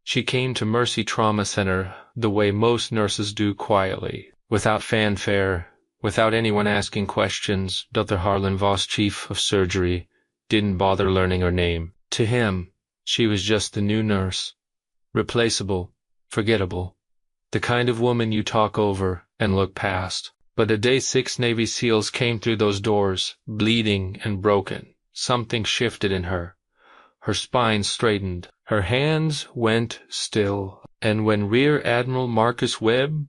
She came to Mercy Trauma Center the way most nurses do, quietly, without fanfare, without anyone asking questions. Dr. Harlan Voss, chief of surgery, didn't bother learning her name. To him, she was just the new nurse. Replaceable, forgettable. The kind of woman you talk over and look past. But the day 6 Navy SEALs came through those doors, bleeding and broken, something shifted in her. Her spine straightened. Her hands went still. And when Rear Admiral Marcus Webb,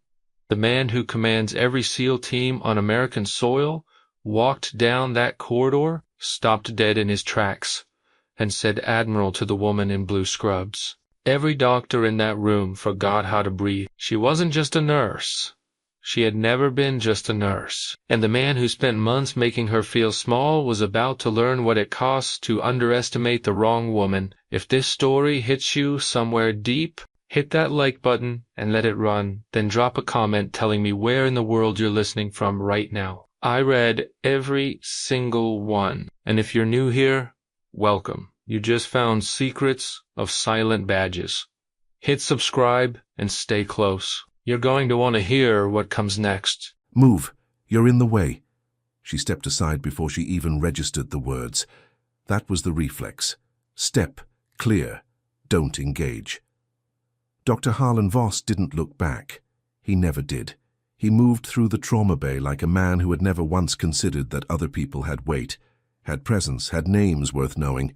the man who commands every SEAL team on American soil, walked down that corridor, stopped dead in his tracks, and said "Admiral" to the woman in blue scrubs. Every doctor in that room forgot how to breathe. She wasn't just a nurse. She had never been just a nurse. And the man who spent months making her feel small was about to learn what it costs to underestimate the wrong woman. If this story hits you somewhere deep, hit that like button and let it run. Then drop a comment telling me where in the world you're listening from right now. I read every single one. And if you're new here, welcome. You just found secrets of silent badges. Hit subscribe and stay close. You're going to want to hear what comes next. Move. You're in the way. She stepped aside before she even registered the words. That was the reflex. Step, clear, don't engage. Dr. Harlan Voss didn't look back. He never did. He moved through the trauma bay like a man who had never once considered that other people had weight, had presence, had names worth knowing.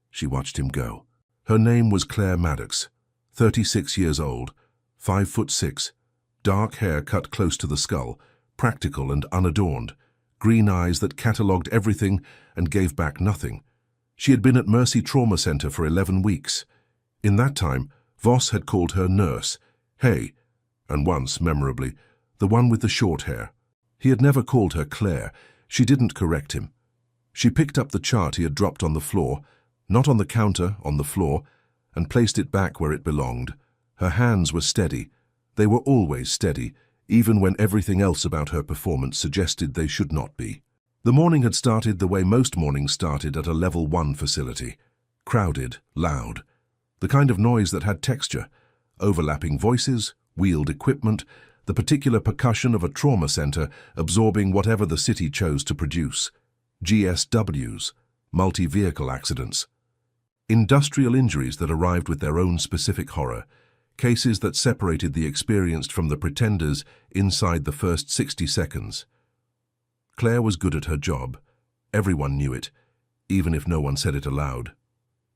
She watched him go. Her name was Claire Maddox, 36 years old, 5'6", dark hair cut close to the skull, practical and unadorned, green eyes that catalogued everything and gave back nothing. She had been at Mercy Trauma Center for 11 weeks. In that time, Voss had called her Nurse, Hey, and once, memorably, the one with the short hair. He had never called her Claire. She didn't correct him. She picked up the chart he had dropped on the floor, not on the counter, on the floor, and placed it back where it belonged. Her hands were steady. They were always steady, even when everything else about her performance suggested they should not be. The morning had started the way most mornings started at a Level 1 facility. Crowded, loud. The kind of noise that had texture. Overlapping voices, wheeled equipment, the particular percussion of a trauma center absorbing whatever the city chose to produce. GSWs, multi-vehicle accidents. Industrial injuries that arrived with their own specific horror. Cases that separated the experienced from the pretenders inside the first 60 seconds. Claire was good at her job. Everyone knew it, even if no one said it aloud.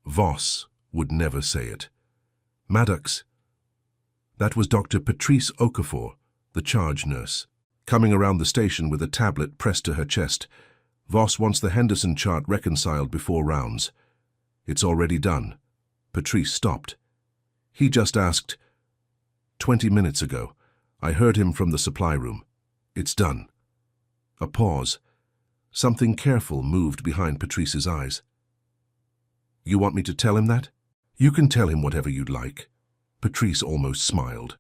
Voss would never say it. Maddox. That was Dr. Patrice Okafor, the charge nurse. Coming around the station with a tablet pressed to her chest. Voss wants the Henderson chart reconciled before rounds. It's already done. Patrice stopped. He just asked, 20 minutes ago. I heard him from the supply room. It's done. A pause. Something careful moved behind Patrice's eyes. You want me to tell him that? You can tell him whatever you'd like. Patrice almost smiled.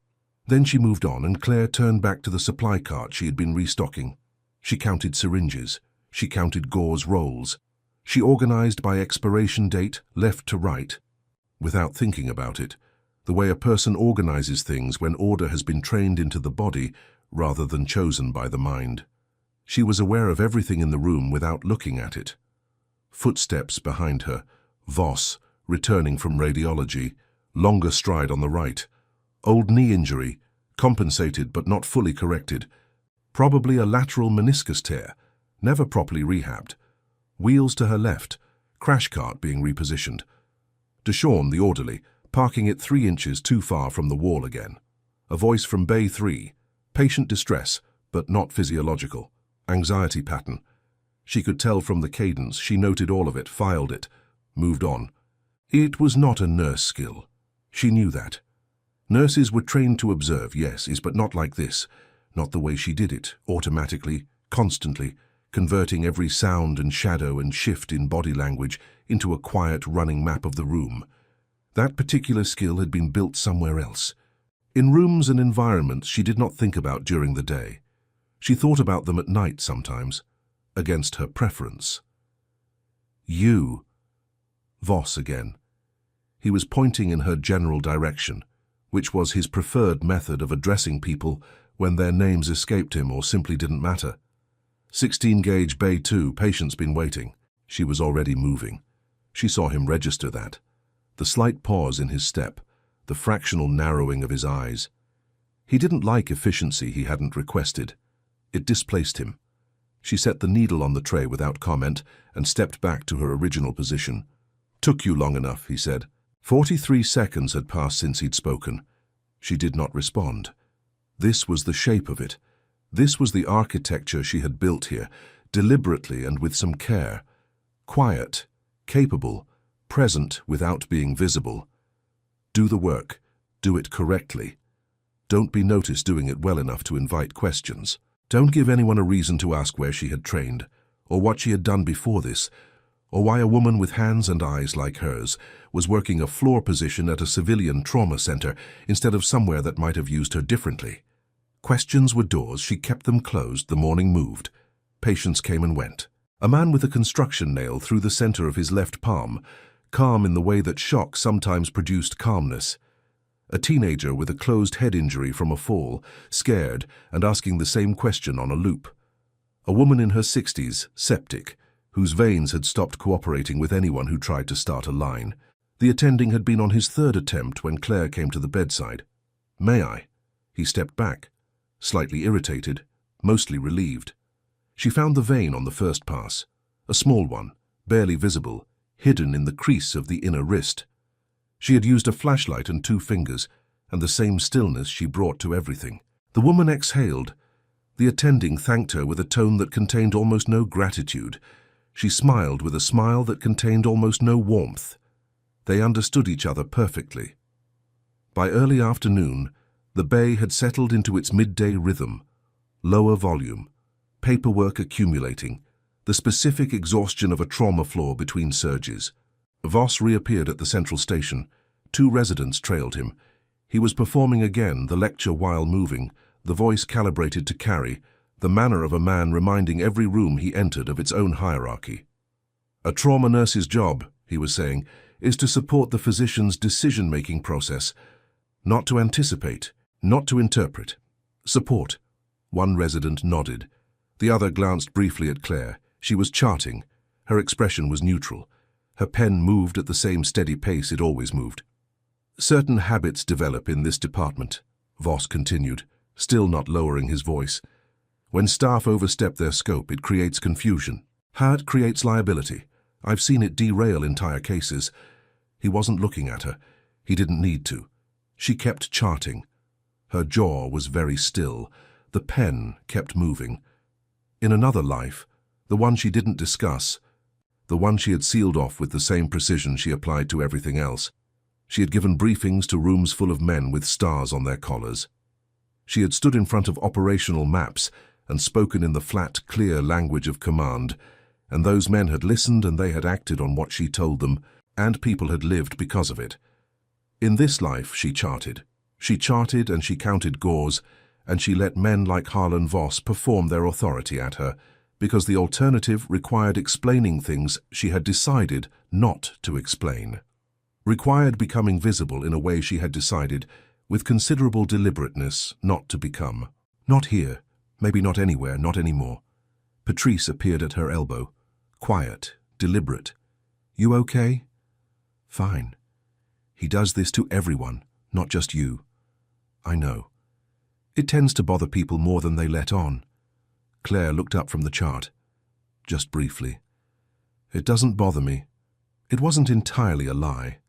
Then she moved on and Claire turned back to the supply cart she had been restocking. She counted syringes. She counted gauze rolls. She organized by expiration date, left to right, without thinking about it, the way a person organizes things when order has been trained into the body rather than chosen by the mind. She was aware of everything in the room without looking at it. Footsteps behind her, Voss, returning from radiology, longer stride on the right, old knee injury, compensated but not fully corrected, probably a lateral meniscus tear, never properly rehabbed. Wheels to her left, crash cart being repositioned. Deshawn, the orderly, parking it 3 inches too far from the wall again. A voice from Bay 3, patient distress, but not physiological. Anxiety pattern. She could tell from the cadence, she noted all of it, filed it, moved on. It was not a nurse skill. She knew that. Nurses were trained to observe, yes, but not like this. Not the way she did it, automatically, constantly, converting every sound and shadow and shift in body language into a quiet running map of the room. That particular skill had been built somewhere else. In rooms and environments she did not think about during the day. She thought about them at night sometimes, against her preference. You. Voss again. He was pointing in her general direction, which was his preferred method of addressing people when their names escaped him or simply didn't matter. 16 gauge Bay 2, patient's been waiting. She was already moving. She saw him register that. The slight pause in his step, the fractional narrowing of his eyes. He didn't like efficiency he hadn't requested. It displaced him. She set the needle on the tray without comment and stepped back to her original position. "Took you long enough," he said. 43 seconds had passed since he'd spoken. She did not respond. This was the shape of it. This was the architecture she had built here, deliberately and with some care. Quiet, capable, present without being visible. Do the work. Do it correctly. Don't be noticed doing it well enough to invite questions. Don't give anyone a reason to ask where she had trained, or what she had done before this, or why a woman with hands and eyes like hers was working a floor position at a civilian trauma center instead of somewhere that might have used her differently. Questions were doors. She kept them closed. The morning moved. Patients came and went. A man with a construction nail through the center of his left palm, calm in the way that shock sometimes produced calmness. A teenager with a closed head injury from a fall, scared and asking the same question on a loop. A woman in her 60s, septic, whose veins had stopped cooperating with anyone who tried to start a line. The attending had been on his third attempt when Claire came to the bedside. "May I?" He stepped back, slightly irritated, mostly relieved. She found the vein on the first pass, a small one, barely visible, hidden in the crease of the inner wrist. She had used a flashlight and 2 fingers, and the same stillness she brought to everything. The woman exhaled. The attending thanked her with a tone that contained almost no gratitude. She smiled with a smile that contained almost no warmth. They understood each other perfectly. By early afternoon, the bay had settled into its midday rhythm. Lower volume, paperwork accumulating, the specific exhaustion of a trauma floor between surges. Voss reappeared at the central station. 2 residents trailed him. He was performing again, the lecture while moving, the voice calibrated to carry, the manner of a man reminding every room he entered of its own hierarchy. "A trauma nurse's job," he was saying, "is to support the physician's decision-making process, not to anticipate, not to interpret. Support." One resident nodded. The other glanced briefly at Claire. She was charting. Her expression was neutral. Her pen moved at the same steady pace it always moved. "Certain habits develop in this department," Voss continued, still not lowering his voice. "When staff overstep their scope, it creates confusion. It creates liability. I've seen it derail entire cases." He wasn't looking at her. He didn't need to. She kept charting. Her jaw was very still. The pen kept moving. In another life, the one she didn't discuss, the one she had sealed off with the same precision she applied to everything else, she had given briefings to rooms full of men with stars on their collars. She had stood in front of operational maps and spoken in the flat, clear language of command, and those men had listened and they had acted on what she told them, and people had lived because of it. In this life, she charted. She charted and she counted gauze, and she let men like Harlan Voss perform their authority at her, because the alternative required explaining things she had decided not to explain. Required becoming visible in a way she had decided, with considerable deliberateness, not to become. Not here, maybe not anywhere, not anymore. Patrice appeared at her elbow. Quiet, deliberate. "You okay?" "Fine. He does this to everyone, not just you." "I know. It tends to bother people more than they let on." Claire looked up from the chart. Just briefly. "It doesn't bother me." It wasn't entirely a lie.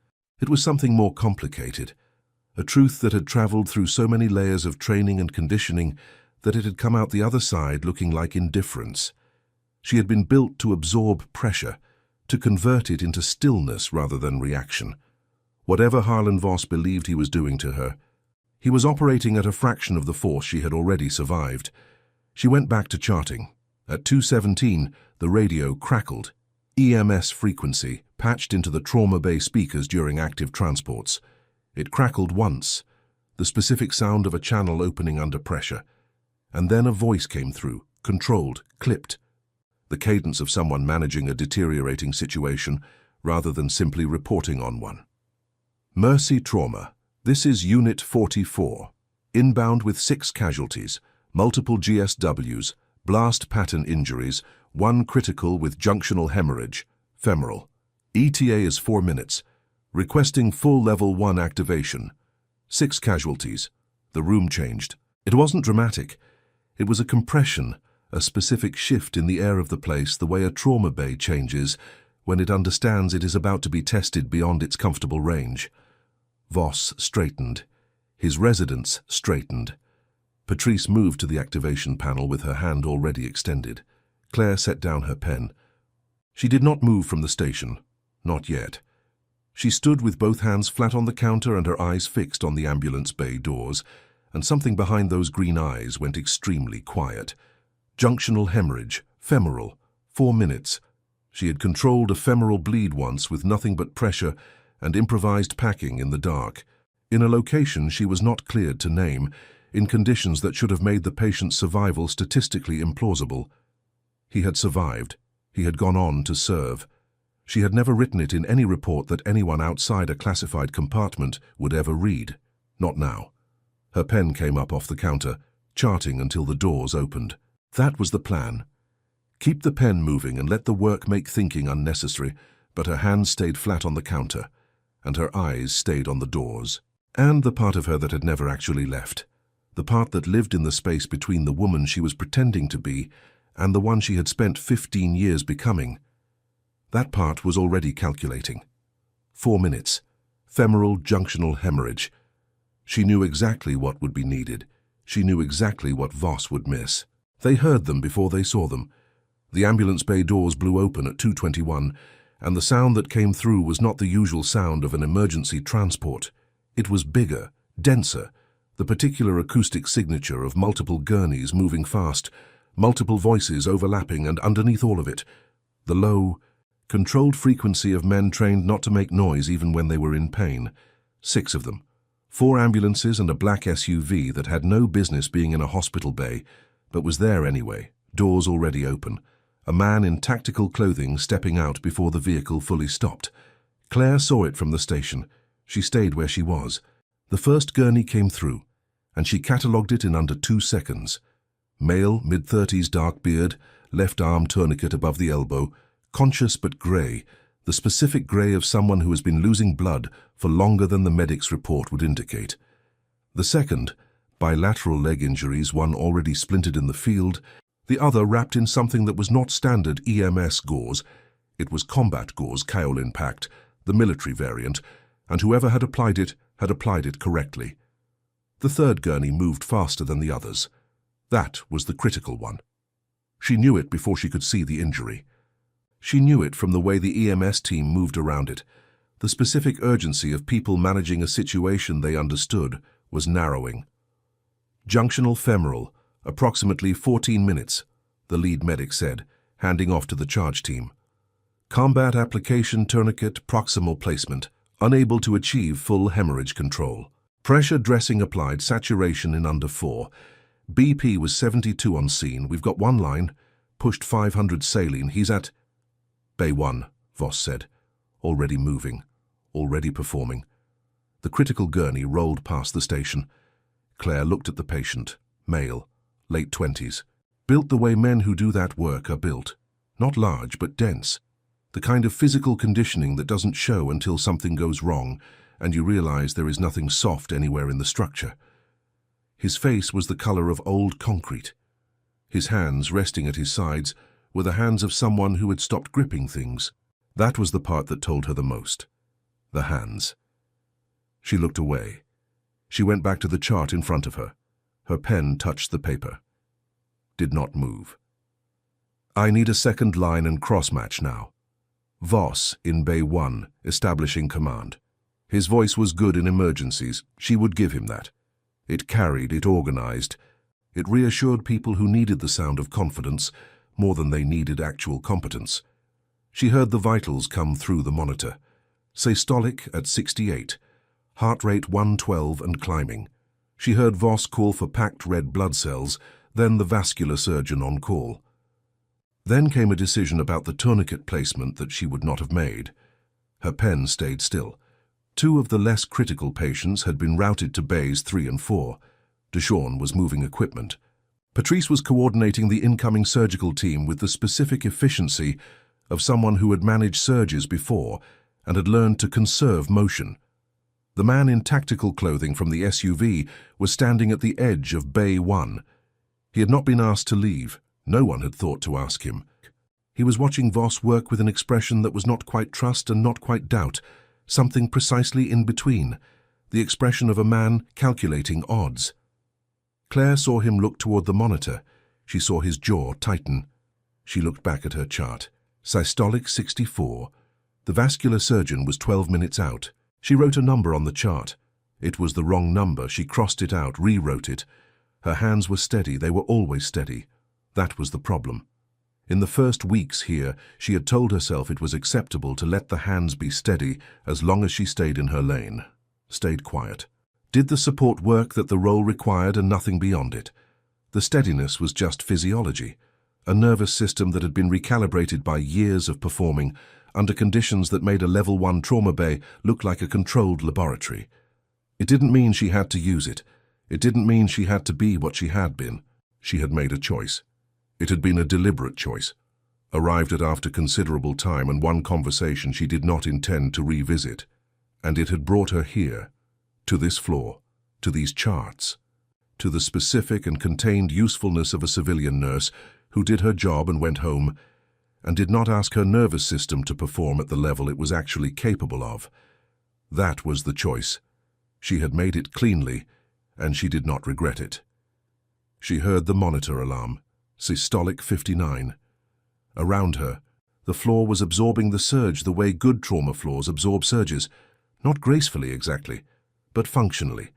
It was something more complicated. A truth that had traveled through so many layers of training and conditioning that it had come out the other side looking like indifference. She had been built to absorb pressure, to convert it into stillness rather than reaction. Whatever Harlan Voss believed he was doing to her, he was operating at a fraction of the force she had already survived. She went back to charting. At 2:17, the radio crackled. EMS frequency, patched into the trauma bay speakers during active transports. It crackled once, the specific sound of a channel opening under pressure. And then a voice came through, controlled, clipped. The cadence of someone managing a deteriorating situation rather than simply reporting on one. Mercy Trauma. This is Unit 44. Inbound with 6 casualties, multiple GSWs, blast pattern injuries, 1 critical with junctional hemorrhage, femoral. ETA is 4 minutes. Requesting full Level 1 activation. 6 casualties. The room changed. It wasn't dramatic. It was a compression, a specific shift in the air of the place, the way a trauma bay changes when it understands it is about to be tested beyond its comfortable range. Voss straightened. His residents straightened. Patrice moved to the activation panel with her hand already extended. Claire set down her pen. She did not move from the station. Not yet. She stood with both hands flat on the counter and her eyes fixed on the ambulance bay doors, and something behind those green eyes went extremely quiet. Junctional hemorrhage, femoral, 4 minutes. She had controlled a femoral bleed once with nothing but pressure and improvised packing in the dark, in a location she was not cleared to name, in conditions that should have made the patient's survival statistically implausible. He had survived. He had gone on to serve. She had never written it in any report that anyone outside a classified compartment would ever read. Not now. Her pen came up off the counter, charting until the doors opened. That was the plan. Keep the pen moving and let the work make thinking unnecessary, but her hands stayed flat on the counter, and her eyes stayed on the doors. And the part of her that had never actually left. The part that lived in the space between the woman she was pretending to be and the one she had spent 15 years becoming. That part was already calculating. 4 minutes. Femoral junctional hemorrhage. She knew exactly what would be needed. She knew exactly what Voss would miss. They heard them before they saw them. The ambulance bay doors blew open at 2:21, and the sound that came through was not the usual sound of an emergency transport. It was bigger, denser, the particular acoustic signature of multiple gurneys moving fast, multiple voices overlapping, and underneath all of it, the low, controlled frequency of men trained not to make noise even when they were in pain. 6 of them. 4 ambulances and a black SUV that had no business being in a hospital bay, but was there anyway, doors already open. A man in tactical clothing stepping out before the vehicle fully stopped. Claire saw it from the station. She stayed where she was. The first gurney came through, and she catalogued it in under 2 seconds. Male, mid-30s, dark beard, left arm tourniquet above the elbow, conscious but grey, the specific grey of someone who has been losing blood for longer than the medic's report would indicate. The second, bilateral leg injuries, one already splintered in the field, the other wrapped in something that was not standard EMS gauze. It was combat gauze, kaolin packed, the military variant, and whoever had applied it correctly. The third gurney moved faster than the others. That was the critical one. She knew it before she could see the injury. She knew it from the way the EMS team moved around it. The specific urgency of people managing a situation they understood was narrowing. Junctional femoral, approximately 14 minutes, the lead medic said, handing off to the charge team. Combat application tourniquet proximal placement, unable to achieve full hemorrhage control. Pressure dressing applied, saturation in under 4. BP was 72 on scene. We've got 1 line. Pushed 500 saline. He's at... Bay 1, Voss said. Already moving. Already performing. The critical gurney rolled past the station. Claire looked at the patient. Male. Late 20s. Built the way men who do that work are built. Not large, but dense. The kind of physical conditioning that doesn't show until something goes wrong and you realize there is nothing soft anywhere in the structure. His face was the color of old concrete. His hands, resting at his sides, were the hands of someone who had stopped gripping things. That was the part that told her the most. The hands. She looked away. She went back to the chart in front of her. Her pen touched the paper. Did not move. I need a second line and cross-match now. Voss in Bay 1, establishing command. His voice was good in emergencies. She would give him that. It carried, it organized. It reassured people who needed the sound of confidence more than they needed actual competence. She heard the vitals come through the monitor. Systolic at 68. Heart rate 112 and climbing. She heard Voss call for packed red blood cells, then the vascular surgeon on call. Then came a decision about the tourniquet placement that she would not have made. Her pen stayed still. Two of the less critical patients had been routed to bays 3 and 4. Deshawn was moving equipment. Patrice was coordinating the incoming surgical team with the specific efficiency of someone who had managed surges before and had learned to conserve motion. The man in tactical clothing from the SUV was standing at the edge of Bay 1. He had not been asked to leave. No one had thought to ask him. He was watching Voss work with an expression that was not quite trust and not quite doubt, something precisely in between, the expression of a man calculating odds. Claire saw him look toward the monitor. She saw his jaw tighten. She looked back at her chart. Systolic 64. The vascular surgeon was 12 minutes out. She wrote a number on the chart. It was the wrong number. She crossed it out, rewrote it. Her hands were steady. They were always steady. That was the problem. In the first weeks here, she had told herself it was acceptable to let the hands be steady as long as she stayed in her lane, stayed quiet. Did the support work that the role required and nothing beyond it? The steadiness was just physiology, a nervous system that had been recalibrated by years of performing under conditions that made a level 1 trauma bay look like a controlled laboratory. It didn't mean she had to use it. It didn't mean she had to be what she had been. She had made a choice. It had been a deliberate choice, arrived at after considerable time and one conversation she did not intend to revisit, and it had brought her here, to this floor, to these charts, to the specific and contained usefulness of a civilian nurse who did her job and went home, and did not ask her nervous system to perform at the level it was actually capable of. That was the choice. She had made it cleanly, and she did not regret it. She heard the monitor alarm. Systolic 59. Around her, the floor was absorbing the surge the way good trauma floors absorb surges, not gracefully exactly, but functionally.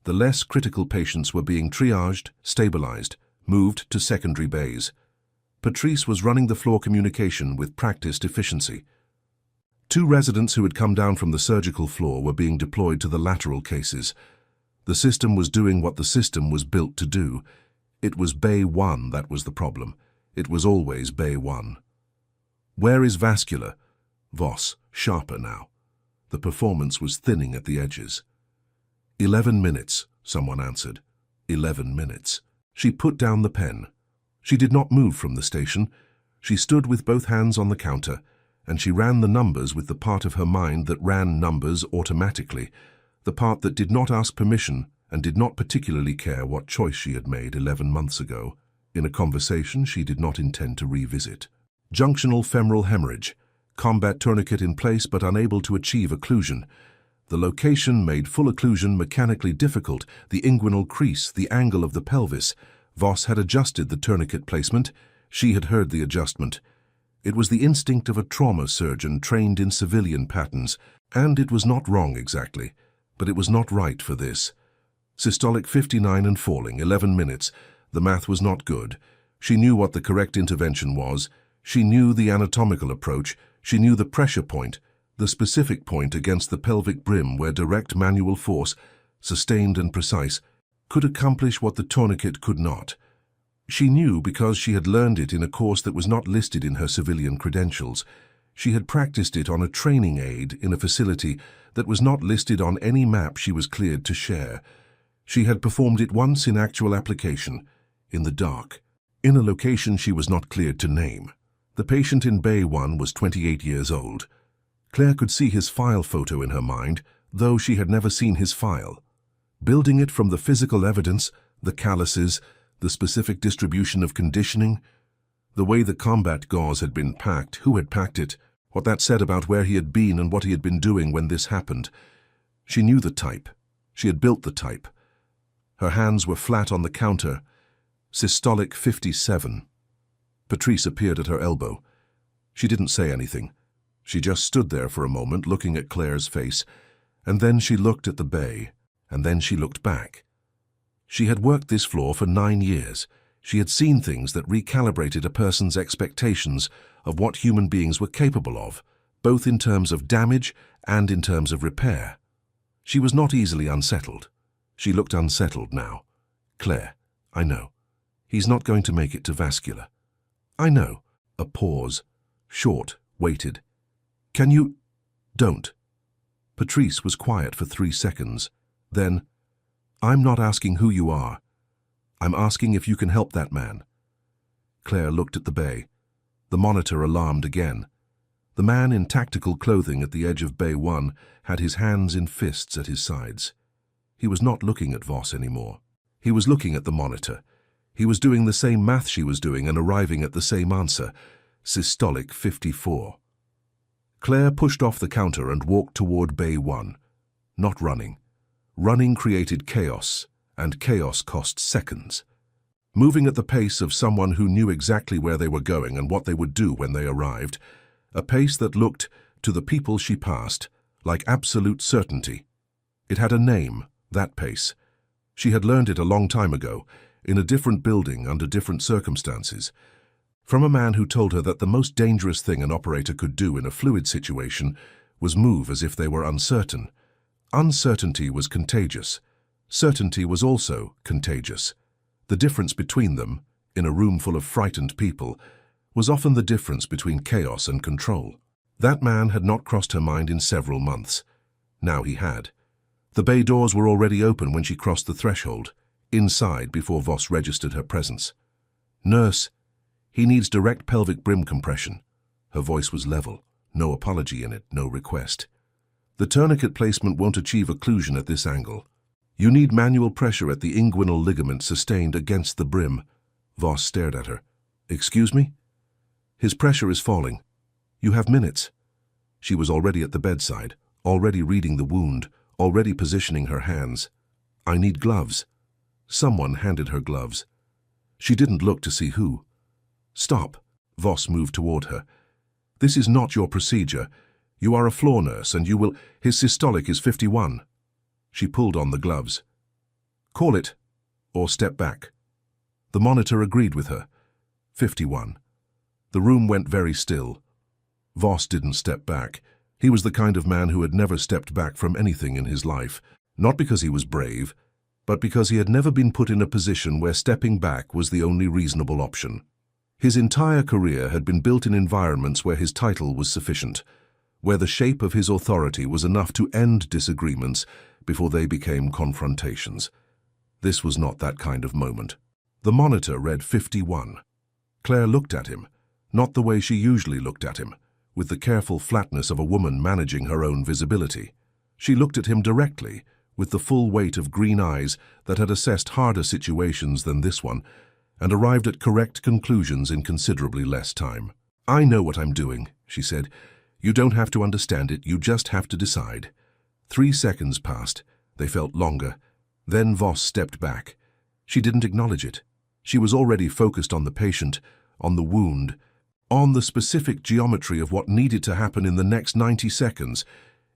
The less critical patients were being triaged, stabilized, moved to secondary bays. Patrice was running the floor communication with practiced efficiency. 2 residents who had come down from the surgical floor were being deployed to the lateral cases. The system was doing what the system was built to do. It was Bay 1 that was the problem. It was always Bay 1. Where is vascular? Voss, sharper now. The performance was thinning at the edges. 11 minutes, someone answered. 11 minutes. She put down the pen. She did not move from the station. She stood with both hands on the counter, and she ran the numbers with the part of her mind that ran numbers automatically, the part that did not ask permission and did not particularly care what choice she had made 11 months ago, in a conversation she did not intend to revisit. Junctional femoral hemorrhage, combat tourniquet in place but unable to achieve occlusion. The location made full occlusion mechanically difficult, the inguinal crease, the angle of the pelvis. Voss had adjusted the tourniquet placement. She had heard the adjustment. It was the instinct of a trauma surgeon trained in civilian patterns, and it was not wrong exactly, but it was not right for this. Systolic 59 and falling, 11 minutes. The math was not good. She knew what the correct intervention was. She knew the anatomical approach. She knew the pressure point, the specific point against the pelvic brim where direct manual force, sustained and precise, could accomplish what the tourniquet could not. She knew because she had learned it in a course that was not listed in her civilian credentials. She had practiced it on a training aid in a facility that was not listed on any map she was cleared to share. She had performed it once in actual application, in the dark, in a location she was not cleared to name. The patient in Bay 1 was 28 years old. Claire could see his file photo in her mind, though she had never seen his file. Building it from the physical evidence, the calluses, the specific distribution of conditioning, the way the combat gauze had been packed, who had packed it, what that said about where he had been and what he had been doing when this happened. She knew the type. She had built the type. Her hands were flat on the counter. Systolic 57. Patrice appeared at her elbow. She didn't say anything. She just stood there for a moment looking at Claire's face, and then she looked at the bay, and then she looked back. She had worked this floor for 9 years. She had seen things that recalibrated a person's expectations of what human beings were capable of, both in terms of damage and in terms of repair. She was not easily unsettled. She looked unsettled now. Claire, I know. He's not going to make it to vascular. I know. A pause. Short, waited. Can you... Don't. Patrice was quiet for 3 seconds. Then, "I'm not asking who you are. I'm asking if you can help that man." Claire looked at the bay. The monitor alarmed again. The man in tactical clothing at the edge of Bay 1 had his hands in fists at his sides. He was not looking at Voss anymore. He was looking at the monitor. He was doing the same math she was doing and arriving at the same answer: systolic 54. Claire pushed off the counter and walked toward Bay 1. Not running. Running created chaos, and chaos cost seconds. Moving at the pace of someone who knew exactly where they were going and what they would do when they arrived, a pace that looked, to the people she passed, like absolute certainty. It had a name, that pace. She had learned it a long time ago, in a different building under different circumstances, from a man who told her that the most dangerous thing an operator could do in a fluid situation was move as if they were uncertain. Uncertainty was contagious. Certainty was also contagious. The difference between them, in a room full of frightened people, was often the difference between chaos and control. That man had not crossed her mind in several months. Now he had. The bay doors were already open when she crossed the threshold, inside before Voss registered her presence. "Nurse, he needs direct pelvic brim compression." Her voice was level, no apology in it, no request. "The tourniquet placement won't achieve occlusion at this angle. You need manual pressure at the inguinal ligament sustained against the brim." Voss stared at her. "Excuse me?" "His pressure is falling. You have minutes." She was already at the bedside, already reading the wound, already positioning her hands. "I need gloves." Someone handed her gloves. She didn't look to see who. "Stop." Voss moved toward her. "This is not your procedure. You are a floor nurse and you will— His systolic is 51. She pulled on the gloves. "Call it, or step back." The monitor agreed with her. 51. The room went very still. Voss didn't step back. He was the kind of man who had never stepped back from anything in his life, not because he was brave, but because he had never been put in a position where stepping back was the only reasonable option. His entire career had been built in environments where his title was sufficient, where the shape of his authority was enough to end disagreements before they became confrontations. This was not that kind of moment. The monitor read 51. Claire looked at him, not the way she usually looked at him, with the careful flatness of a woman managing her own visibility. She looked at him directly, with the full weight of green eyes that had assessed harder situations than this one, and arrived at correct conclusions in considerably less time. "I know what I'm doing," she said. "You don't have to understand it, you just have to decide." 3 seconds passed. They felt longer. Then Voss stepped back. She didn't acknowledge it. She was already focused on the patient, on the wound, on the specific geometry of what needed to happen in the next 90 seconds,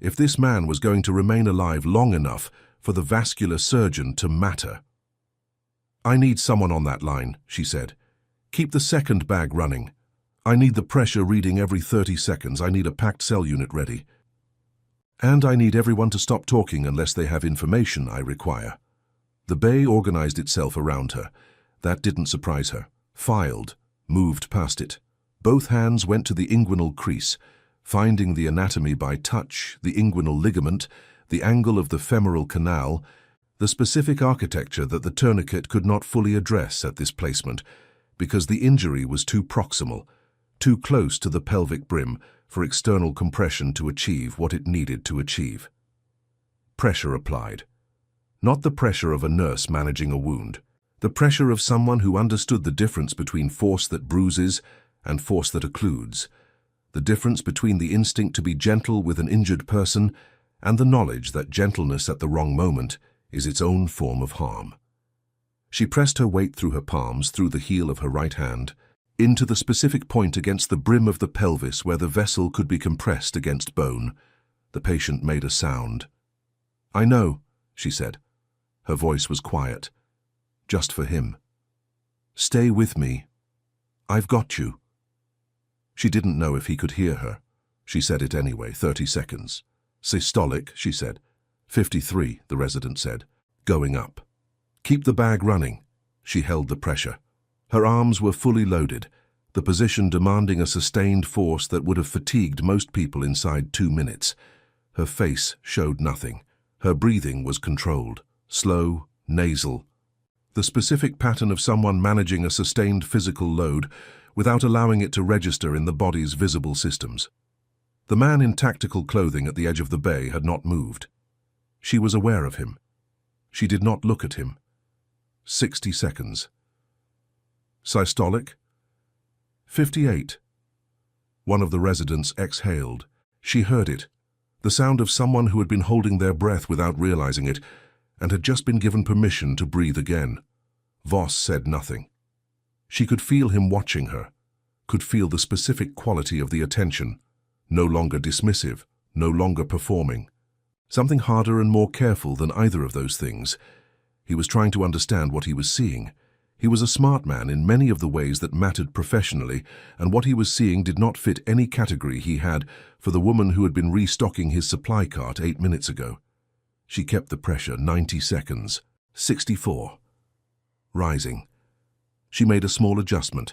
if this man was going to remain alive long enough for the vascular surgeon to matter. "I need someone on that line," she said. "Keep the second bag running. I need the pressure reading every 30 seconds. I need a packed cell unit ready. And I need everyone to stop talking unless they have information I require." The bay organized itself around her. That didn't surprise her. Filed, moved past it. Both hands went to the inguinal crease, finding the anatomy by touch, the inguinal ligament, the angle of the femoral canal, the specific architecture that the tourniquet could not fully address at this placement, because the injury was too proximal, too close to the pelvic brim for external compression to achieve what it needed to achieve. Pressure applied. Not the pressure of a nurse managing a wound. The pressure of someone who understood the difference between force that bruises and force that occludes. The difference between the instinct to be gentle with an injured person and the knowledge that gentleness at the wrong moment is its own form of harm. She pressed her weight through her palms, through the heel of her right hand, into the specific point against the brim of the pelvis where the vessel could be compressed against bone. The patient made a sound. "I know," she said. Her voice was quiet. "Just for him. Stay with me. I've got you." She didn't know if he could hear her. She said it anyway, 30 seconds. "Systolic," she said. 53, the resident said. "Going up. Keep the bag running." She held the pressure. Her arms were fully loaded, the position demanding a sustained force that would have fatigued most people inside 2 minutes. Her face showed nothing. Her breathing was controlled, slow, nasal. The specific pattern of someone managing a sustained physical load without allowing it to register in the body's visible systems. The man in tactical clothing at the edge of the bay had not moved. She was aware of him. She did not look at him. 60 seconds. Systolic? 58. One of the residents exhaled. She heard it, the sound of someone who had been holding their breath without realizing it and had just been given permission to breathe again. Voss said nothing. She could feel him watching her, could feel the specific quality of the attention, no longer dismissive, no longer performing. Something harder and more careful than either of those things. He was trying to understand what he was seeing. He was a smart man in many of the ways that mattered professionally, and what he was seeing did not fit any category he had for the woman who had been restocking his supply cart 8 minutes ago. She kept the pressure. 90 seconds. 64. Rising. She made a small adjustment,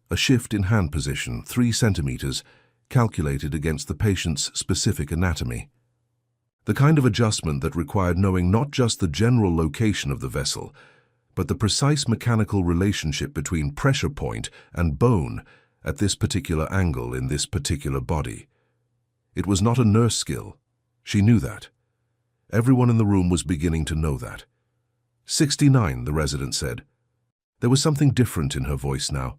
a shift in hand position, 3 centimeters, calculated against the patient's specific anatomy. The kind of adjustment that required knowing not just the general location of the vessel, but the precise mechanical relationship between pressure point and bone at this particular angle in this particular body. It was not a nurse skill. She knew that. Everyone in the room was beginning to know that. 69, the resident said. There was something different in her voice now,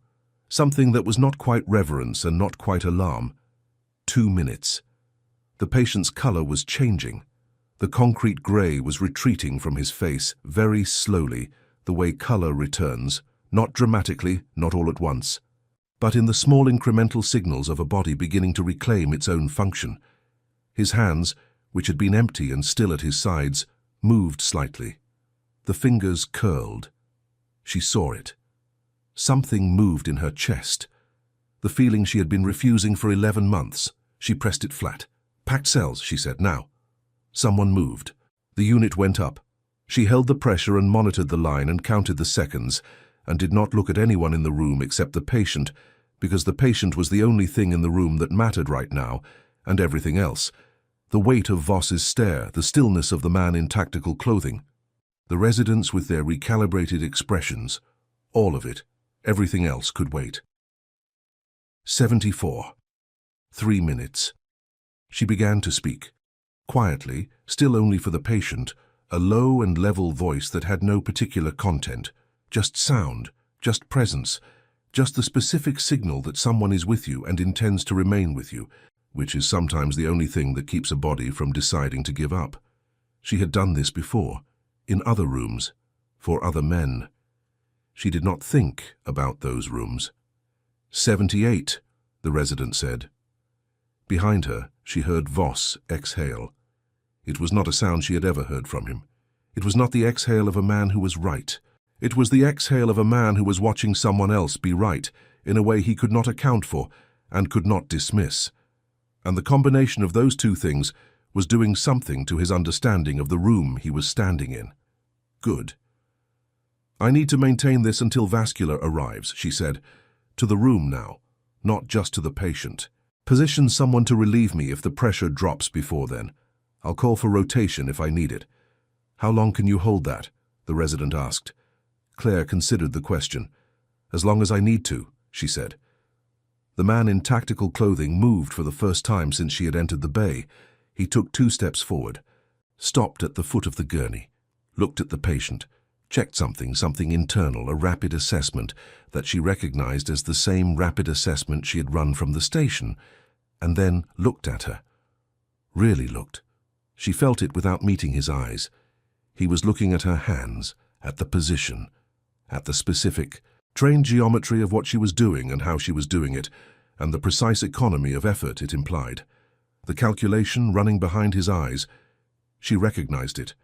something that was not quite reverence and not quite alarm. 2 minutes. The patient's color was changing. The concrete gray was retreating from his face very slowly, the way color returns, not dramatically, not all at once, but in the small incremental signals of a body beginning to reclaim its own function. His hands, which had been empty and still at his sides, moved slightly. The fingers curled. She saw it. Something moved in her chest. The feeling she had been refusing for 11 months. She pressed it flat. Packed cells, she said, now. Someone moved. The unit went up. She held the pressure and monitored the line and counted the seconds, and did not look at anyone in the room except the patient, because the patient was the only thing in the room that mattered right now, and everything else. The weight of Voss's stare, the stillness of the man in tactical clothing, the residents with their recalibrated expressions, all of it, everything else could wait. 74. 3 minutes. She began to speak. Quietly, still only for the patient, a low and level voice that had no particular content, just sound, just presence, just the specific signal that someone is with you and intends to remain with you, which is sometimes the only thing that keeps a body from deciding to give up. She had done this before, in other rooms, for other men. She did not think about those rooms. 78, the resident said. Behind her, she heard Voss exhale. It was not a sound she had ever heard from him. It was not the exhale of a man who was right. It was the exhale of a man who was watching someone else be right in a way he could not account for and could not dismiss. And the combination of those two things was doing something to his understanding of the room he was standing in. Good. I need to maintain this until vascular arrives, she said. To the room now, not just to the patient. Position someone to relieve me if the pressure drops before then. I'll call for rotation if I need it. How long can you hold that? The resident asked. Claire considered the question. As long as I need to, she said. The man in tactical clothing moved for the first time since she had entered the bay. He took 2 steps forward, stopped at the foot of the gurney, looked at the patient, checked something internal, a rapid assessment that she recognized as the same rapid assessment she had run from the station, and then looked at her. Really looked. She felt it without meeting his eyes. He was looking at her hands, at the position, at the specific, trained geometry of what she was doing and how she was doing it, and the precise economy of effort it implied. The calculation running behind his eyes, she recognized it,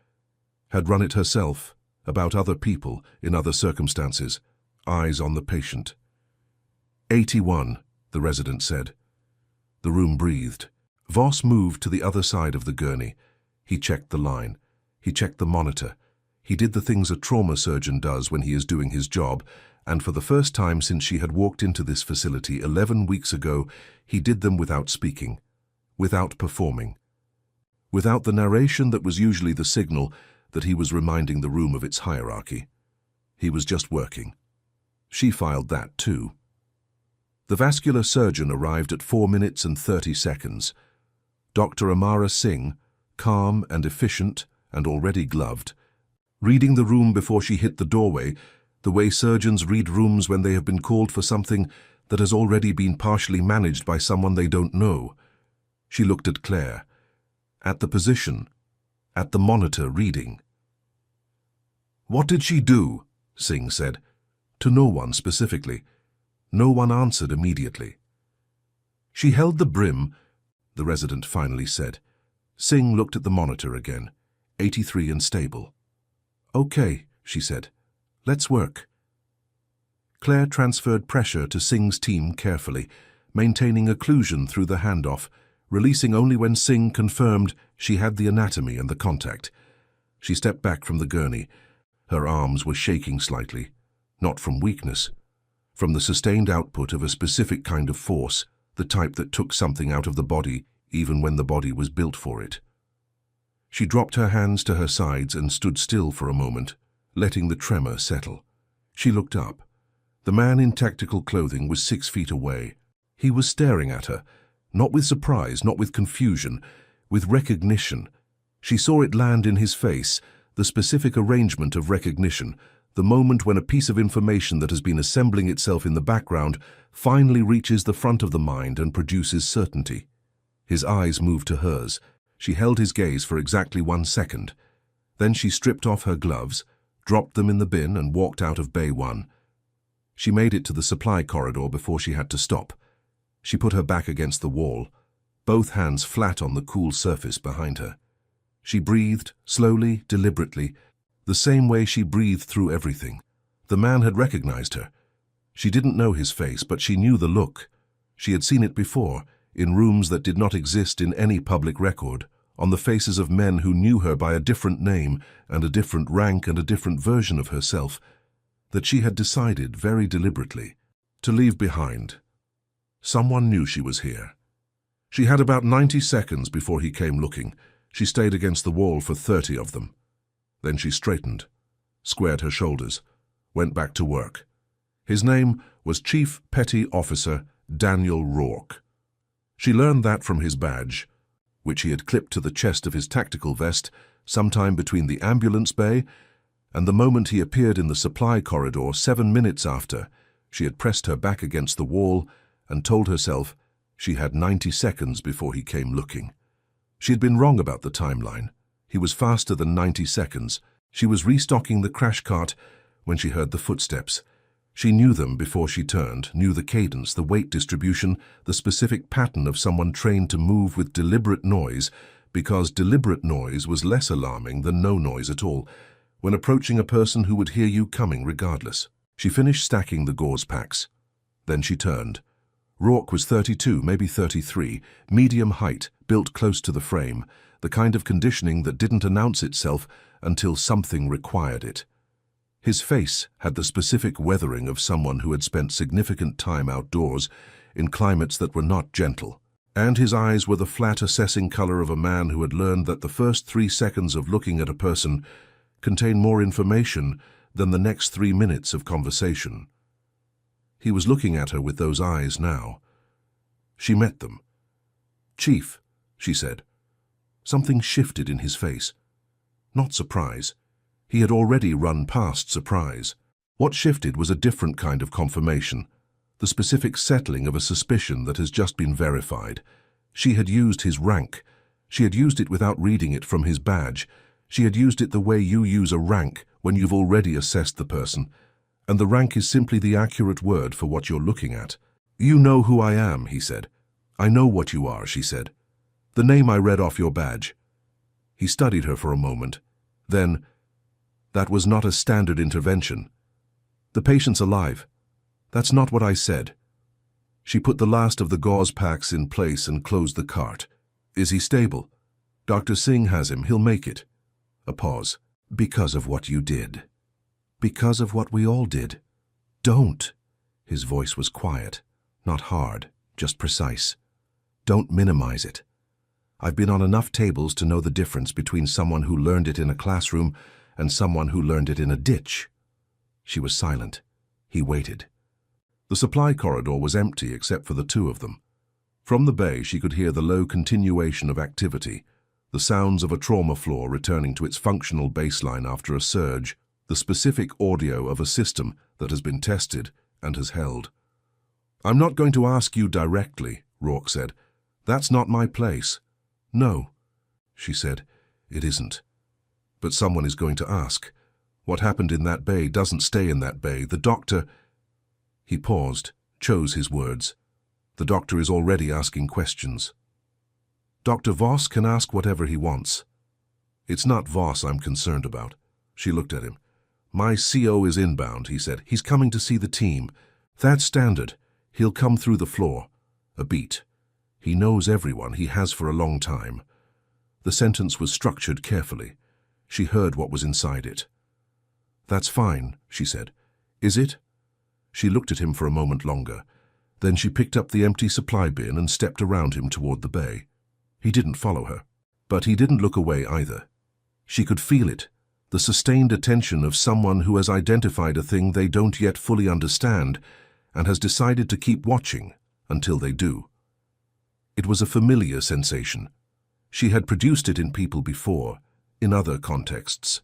had run it herself, about other people, in other circumstances, eyes on the patient. 81, the resident said. The room breathed. Voss moved to the other side of the gurney. He checked the line. He checked the monitor. He did the things a trauma surgeon does when he is doing his job, and for the first time since she had walked into this facility 11 weeks ago, he did them without speaking, without performing. without the narration that was usually the signal that he was reminding the room of its hierarchy. He was just working. She filed that too. The vascular surgeon arrived at 4 minutes and 30 seconds. Dr. Amara Singh, calm and efficient and already gloved, reading the room before she hit the doorway, the way surgeons read rooms when they have been called for something that has already been partially managed by someone they don't know. She looked at Claire, at the position, at the monitor reading. "What did she do?" Singh said. To no one specifically. No one answered immediately. "She held the brim," the resident finally said. Singh looked at the monitor again. 83 and stable. "Okay," she said. "Let's work." Claire transferred pressure to Singh's team carefully, maintaining occlusion through the handoff, releasing only when Singh confirmed she had the anatomy and the contact. She stepped back from the gurney. Her arms were shaking slightly, not from weakness, from the sustained output of a specific kind of force, the type that took something out of the body even when the body was built for it. She dropped her hands to her sides and stood still for a moment, letting the tremor settle. She looked up. The man in tactical clothing was 6 feet away. He was staring at her, not with surprise, not with confusion, with recognition. She saw it land in his face, the specific arrangement of recognition, the moment when a piece of information that has been assembling itself in the background finally reaches the front of the mind and produces certainty. His eyes moved to hers. She held his gaze for exactly 1 second. Then she stripped off her gloves, dropped them in the bin and walked out of Bay 1. She made it to the supply corridor before she had to stop. She put her back against the wall, both hands flat on the cool surface behind her. She breathed, slowly, deliberately, the same way she breathed through everything. The man had recognized her. She didn't know his face, but she knew the look. She had seen it before, in rooms that did not exist in any public record, on the faces of men who knew her by a different name and a different rank and a different version of herself, that she had decided very deliberately to leave behind. Someone knew she was here. She had about 90 seconds before he came looking. She stayed against the wall for 30 of them. Then she straightened, squared her shoulders, went back to work. His name was Chief Petty Officer Daniel Rourke. She learned that from his badge, which he had clipped to the chest of his tactical vest sometime between the ambulance bay and the moment he appeared in the supply corridor 7 minutes after. She had pressed her back against the wall and told herself she had 90 seconds before he came looking. She had been wrong about the timeline. He was faster than 90 seconds. She was restocking the crash cart when she heard the footsteps. She knew them before she turned, knew the cadence, the weight distribution, the specific pattern of someone trained to move with deliberate noise, because deliberate noise was less alarming than no noise at all, when approaching a person who would hear you coming regardless. She finished stacking the gauze packs. Then she turned. Rourke was 32, maybe 33, medium height, built close to the frame, the kind of conditioning that didn't announce itself until something required it. His face had the specific weathering of someone who had spent significant time outdoors in climates that were not gentle. And his eyes were the flat assessing color of a man who had learned that the first 3 seconds of looking at a person contain more information than the next 3 minutes of conversation. He was looking at her with those eyes now. She met them. "Chief," she said. Something shifted in his face. Not surprise. He had already run past surprise. What shifted was a different kind of confirmation, the specific settling of a suspicion that has just been verified. She had used his rank. She had used it without reading it from his badge. She had used it the way you use a rank when you've already assessed the person, and the rank is simply the accurate word for what you're looking at. "You know who I am," he said. "I know what you are," she said. "The name I read off your badge." He studied her for a moment. Then, "That was not a standard intervention. The patient's alive. That's not what I said." She put the last of the gauze packs in place and closed the cart. "Is he stable?" "Dr. Singh has him. He'll make it." A pause. "Because of what you did. Because of what we all did. Don't." His voice was quiet, not hard, just precise. "Don't minimize it. I've been on enough tables to know the difference between someone who learned it in a classroom and someone who learned it in a ditch. She was silent. He waited. The supply corridor was empty except for the two of them. From the bay she could hear the low continuation of activity, the sounds of a trauma floor returning to its functional baseline after a surge, the specific audio of a system that has been tested and has held. "I'm not going to ask you directly," Rourke said. "That's not my place." "No," she said, "it isn't. But someone is going to ask. What happened in that bay doesn't stay in that bay. The doctor—" He paused, chose his words. "The doctor is already asking questions." "Dr. Voss can ask whatever he wants." "It's not Voss I'm concerned about." She looked at him. "My CO is inbound," he said. "He's coming to see the team. That's standard. He'll come through the floor." A beat. "He knows everyone. He has for a long time." The sentence was structured carefully. She heard what was inside it. "That's fine," she said. "Is it?" She looked at him for a moment longer. Then she picked up the empty supply bin and stepped around him toward the bay. He didn't follow her, but he didn't look away either. She could feel it, the sustained attention of someone who has identified a thing they don't yet fully understand and has decided to keep watching until they do. It was a familiar sensation. She had produced it in people before, in other contexts.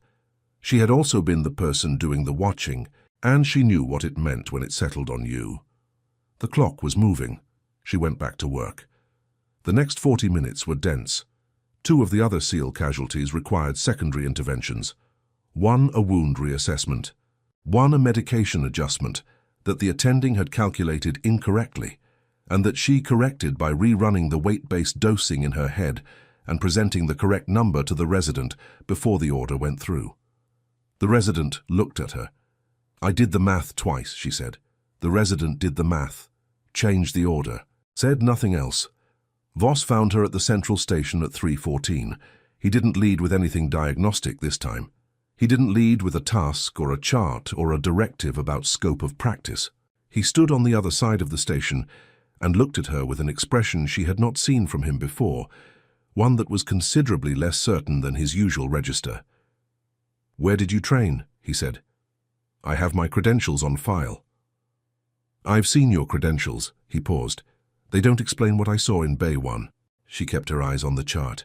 She had also been the person doing the watching, and she knew what it meant when it settled on you. The clock was moving. She went back to work. The next 40 minutes were dense. 2 of the other SEAL casualties required secondary interventions. 1 a wound reassessment. 1 a medication adjustment that the attending had calculated incorrectly, and that she corrected by rerunning the weight-based dosing in her head and presenting the correct number to the resident before the order went through. The resident looked at her. "I did the math twice," she said. The resident did the math, changed the order, said nothing else. Voss found her at the central station at 3:14. He didn't lead with anything diagnostic this time. He didn't lead with a task or a chart or a directive about scope of practice. He stood on the other side of the station and looked at her with an expression she had not seen from him before, one that was considerably less certain than his usual register. "Where did you train?" he said. "I have my credentials on file." "I've seen your credentials," he paused. "They don't explain what I saw in Bay 1. She kept her eyes on the chart.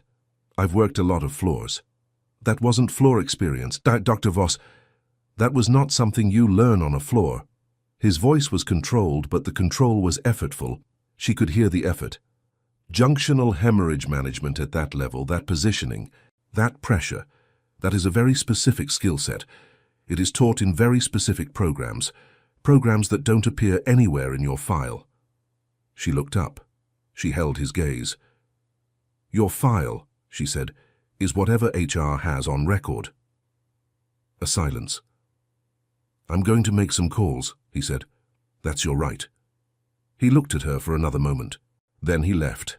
"I've worked a lot of floors." "That wasn't floor experience, Dr. Voss. That was not something you learn on a floor." His voice was controlled, but the control was effortful. She could hear the effort. Junctional hemorrhage management at that level, that positioning, that pressure, that is a very specific skill set. It is taught in very specific programs that don't appear anywhere in your file. She looked up. She held his gaze. "Your file," she said, "is whatever HR has on record." A silence. "I'm going to make some calls," he said. "That's your right." He looked at her for another moment. Then he left.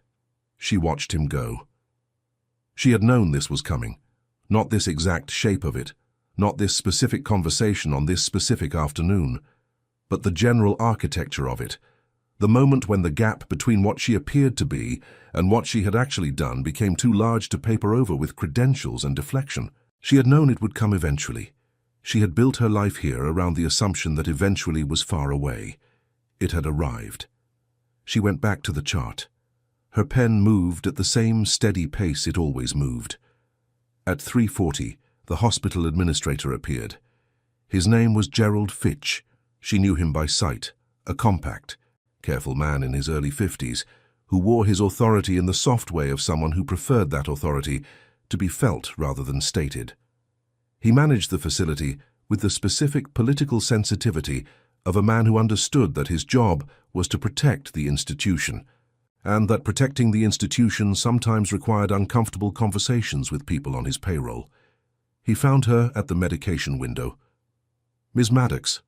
She watched him go. She had known this was coming. Not this exact shape of it, not this specific conversation on this specific afternoon, but the general architecture of it, the moment when the gap between what she appeared to be and what she had actually done became too large to paper over with credentials and deflection. She had known it would come eventually. She had built her life here around the assumption that eventually was far away. It had arrived. She went back to the chart. Her pen moved at the same steady pace it always moved. At 3:40, the hospital administrator appeared. His name was Gerald Fitch. She knew him by sight, a compact, careful man in his early 50s, who wore his authority in the soft way of someone who preferred that authority to be felt rather than stated. He managed the facility with the specific political sensitivity of a man who understood that his job was to protect the institution, and that protecting the institution sometimes required uncomfortable conversations with people on his payroll. He found her at the medication window. "Miss Maddox."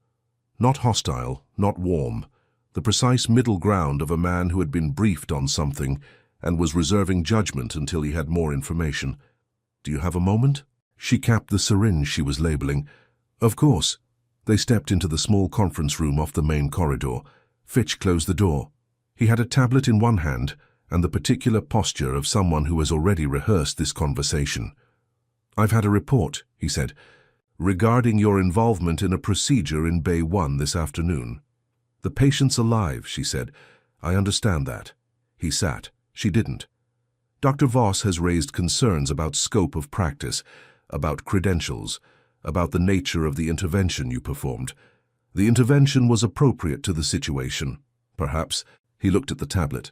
Not hostile, not warm, the precise middle ground of a man who had been briefed on something and was reserving judgment until he had more information. "Do you have a moment?" She capped the syringe she was labeling. "Of course." They stepped into the small conference room off the main corridor. Fitch closed the door. He had a tablet in one hand and the particular posture of someone who has already rehearsed this conversation. "I've had a report," he said, "regarding your involvement in a procedure in Bay 1 this afternoon." "The patient's alive," she said. "I understand that." He sat. She didn't. "Dr. Voss has raised concerns about scope of practice, about credentials, about the nature of the intervention you performed. The intervention was appropriate to the situation, perhaps." He looked at the tablet.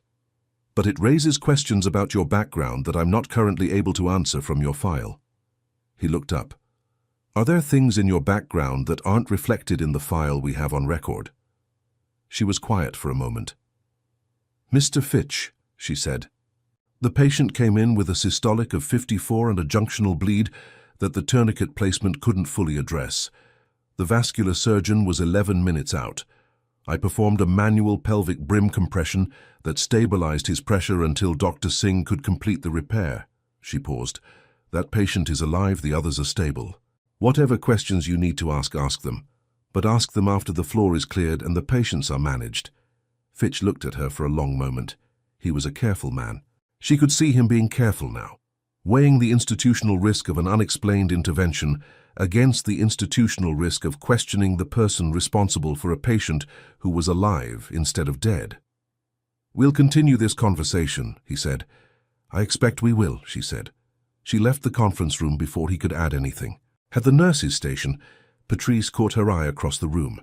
"But it raises questions about your background that I'm not currently able to answer from your file." He looked up. "Are there things in your background that aren't reflected in the file we have on record?" She was quiet for a moment. "Mr. Fitch," she said, "the patient came in with a systolic of 54 and a junctional bleed that the tourniquet placement couldn't fully address. The vascular surgeon was 11 minutes out. I performed a manual pelvic brim compression that stabilized his pressure until Dr. Singh could complete the repair." She paused. "That patient is alive, the others are stable. Whatever questions you need to ask them. But ask them after the floor is cleared and the patients are managed." Fitch looked at her for a long moment. He was a careful man. She could see him being careful now, weighing the institutional risk of an unexplained intervention against the institutional risk of questioning the person responsible for a patient who was alive instead of dead. "We'll continue this conversation," he said. "I expect we will," she said. She left the conference room before he could add anything. At the nurse's station, Patrice caught her eye across the room.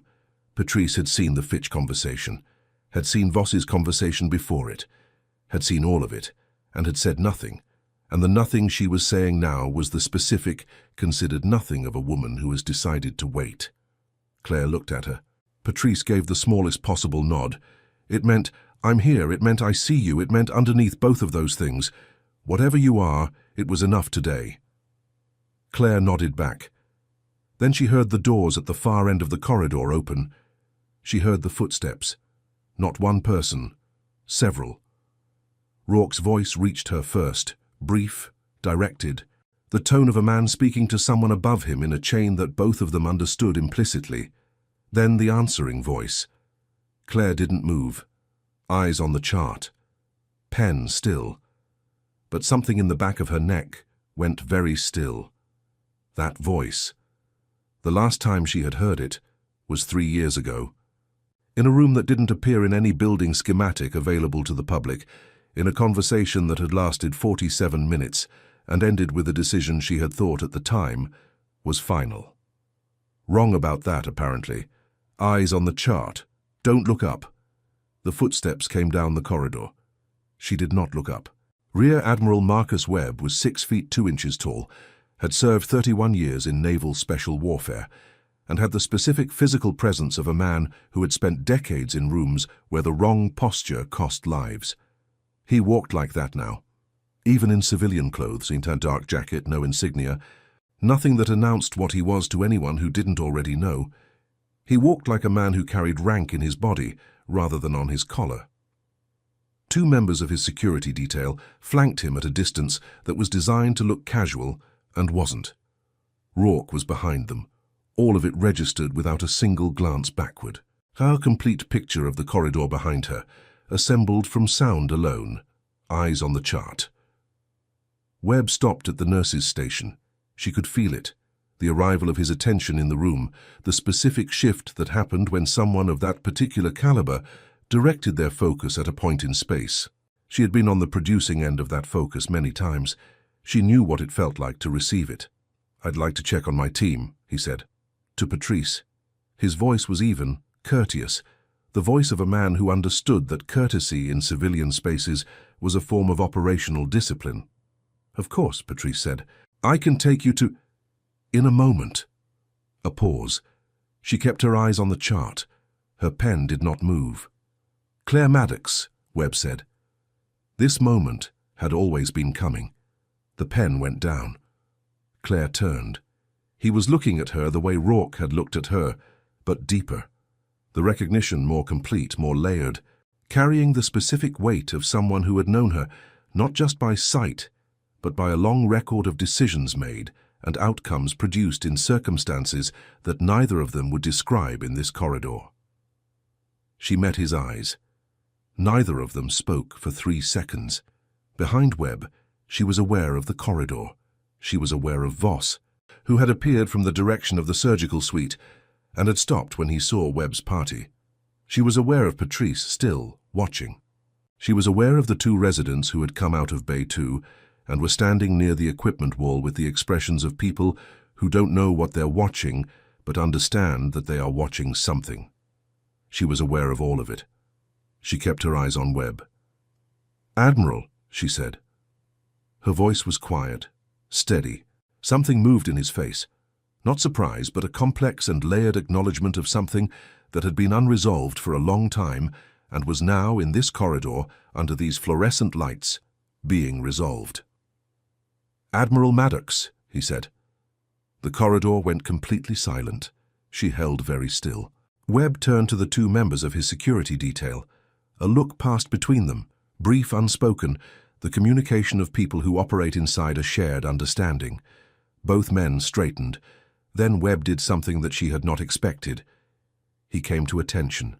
Patrice had seen the Fitch conversation, had seen Voss's conversation before it, had seen all of it, and had said nothing. And the nothing she was saying now was the specific, considered nothing of a woman who has decided to wait. Claire looked at her. Patrice gave the smallest possible nod. It meant, "I'm here," it meant, "I see you," it meant underneath both of those things. Whatever you are, it was enough today. Claire nodded back. Then she heard the doors at the far end of the corridor open. She heard the footsteps. Not one person, several. Rourke's voice reached her first. Brief, directed, the tone of a man speaking to someone above him in a chain that both of them understood implicitly. Then the answering voice. Claire didn't move, eyes on the chart, pen still. But something in the back of her neck went very still. That voice. The last time she had heard it was 3 years ago. In a room that didn't appear in any building schematic available to the public, in a conversation that had lasted 47 minutes and ended with a decision she had thought at the time was final. Wrong about that, apparently. Eyes on the chart. Don't look up. The footsteps came down the corridor. She did not look up. Rear Admiral Marcus Webb was 6 feet 2 inches tall, had served 31 years in naval special warfare, and had the specific physical presence of a man who had spent decades in rooms where the wrong posture cost lives. He walked like that now. Even in civilian clothes, in a dark jacket, no insignia, nothing that announced what he was to anyone who didn't already know. He walked like a man who carried rank in his body rather than on his collar. 2 members of his security detail flanked him at a distance that was designed to look casual and wasn't. Rourke was behind them, all of it registered without a single glance backward. Her complete picture of the corridor behind her, assembled from sound alone, eyes on the chart. Webb stopped at the nurse's station. She could feel it, the arrival of his attention in the room, the specific shift that happened when someone of that particular caliber directed their focus at a point in space. She had been on the producing end of that focus many times. She knew what it felt like to receive it. "I'd like to check on my team," he said. To Patrice. His voice was even, courteous, the voice of a man who understood that courtesy in civilian spaces was a form of operational discipline. "Of course," Patrice said. "I can take you to—" "In a moment." A pause. She kept her eyes on the chart. Her pen did not move. "Claire Maddox," Webb said. This moment had always been coming. The pen went down. Claire turned. He was looking at her the way Rourke had looked at her, but deeper. The recognition more complete, more layered, carrying the specific weight of someone who had known her, not just by sight, but by a long record of decisions made and outcomes produced in circumstances that neither of them would describe in this corridor. She met his eyes. Neither of them spoke for 3 seconds. Behind Webb, she was aware of the corridor. She was aware of Voss, who had appeared from the direction of the surgical suite and had stopped when he saw Webb's party. She was aware of Patrice still watching. She was aware of the 2 residents who had come out of Bay 2 and were standing near the equipment wall with the expressions of people who don't know what they're watching but understand that they are watching something. She was aware of all of it. She kept her eyes on Webb. "Admiral," she said. Her voice was quiet, steady. Something moved in his face. Not surprise, but a complex and layered acknowledgement of something that had been unresolved for a long time and was now, in this corridor, under these fluorescent lights, being resolved. "Admiral Maddox," he said. The corridor went completely silent. She held very still. Webb turned to the 2 members of his security detail. A look passed between them, brief, unspoken, the communication of people who operate inside a shared understanding. Both men straightened. Then Webb did something that she had not expected. He came to attention.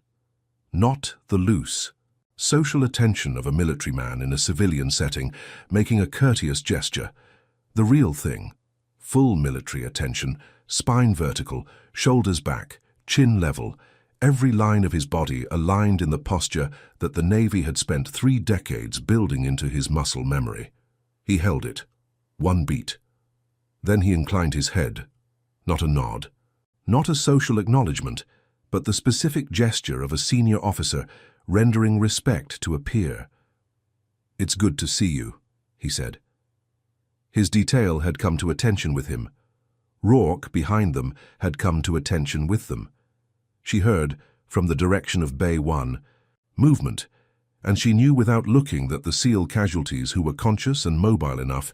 Not the loose, social attention of a military man in a civilian setting, making a courteous gesture. The real thing. Full military attention, spine vertical, shoulders back, chin level, every line of his body aligned in the posture that the Navy had spent 3 decades building into his muscle memory. He held it. 1 beat. Then he inclined his head. Not a nod. Not a social acknowledgement, but the specific gesture of a senior officer rendering respect to a peer. "It's good to see you," he said. His detail had come to attention with him. Rourke, behind them, had come to attention with them. She heard, from the direction of Bay 1, movement, and she knew without looking that the SEAL casualties who were conscious and mobile enough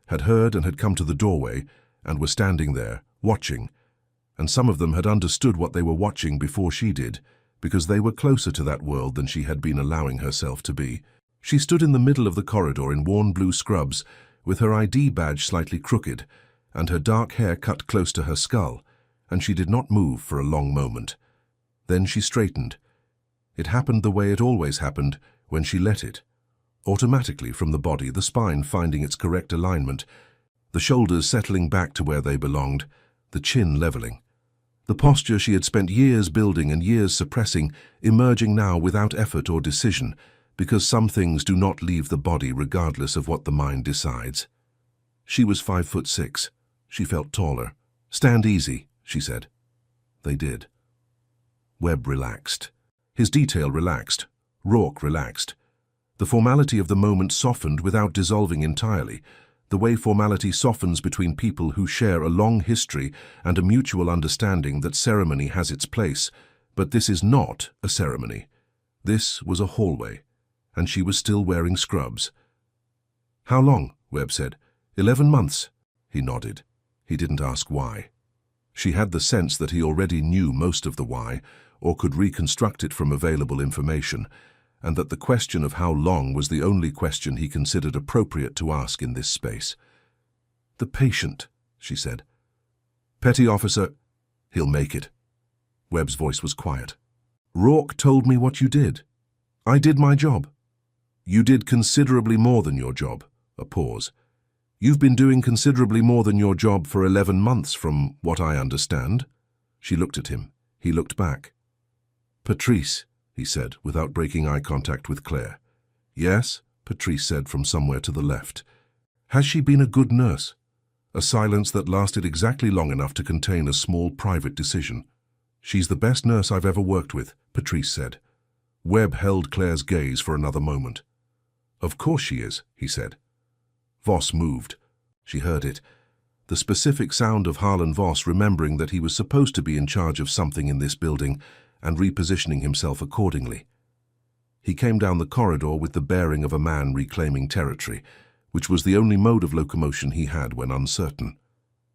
had heard and had come to the doorway and were standing there, watching, and some of them had understood what they were watching before she did, because they were closer to that world than she had been allowing herself to be. She stood in the middle of the corridor in worn blue scrubs, with her ID badge slightly crooked, and her dark hair cut close to her skull, and she did not move for a long moment. Then she straightened. It happened the way it always happened when she let it. Automatically from the body, the spine finding its correct alignment, the shoulders settling back to where they belonged, the chin leveling. The posture she had spent years building and years suppressing, emerging now without effort or decision, because some things do not leave the body regardless of what the mind decides. She was 5'6". She felt taller. "Stand easy," she said. They did. Webb relaxed. His detail relaxed. Rourke relaxed. The formality of the moment softened without dissolving entirely, the way formality softens between people who share a long history and a mutual understanding that ceremony has its place, but this is not a ceremony. This was a hallway, and she was still wearing scrubs. "How long?" Webb said. 11 months. He nodded. He didn't ask why. She had the sense that he already knew most of the why, or could reconstruct it from available information, and that the question of how long was the only question he considered appropriate to ask in this space. "The patient," she said. "Petty officer, he'll make it." Webb's voice was quiet. "Rourke told me what you did. I did my job." "You did considerably more than your job." A pause. "You've been doing considerably more than your job for 11 months, from what I understand." She looked at him. He looked back. "Patrice," he said, without breaking eye contact with Claire. "Yes," Patrice said from somewhere to the left. "Has she been a good nurse?" A silence that lasted exactly long enough to contain a small private decision. "She's the best nurse I've ever worked with," Patrice said. Webb held Claire's gaze for another moment. "Of course she is," he said. Voss moved. She heard it. The specific sound of Harlan Voss remembering that he was supposed to be in charge of something in this building and repositioning himself accordingly. He came down the corridor with the bearing of a man reclaiming territory, which was the only mode of locomotion he had when uncertain.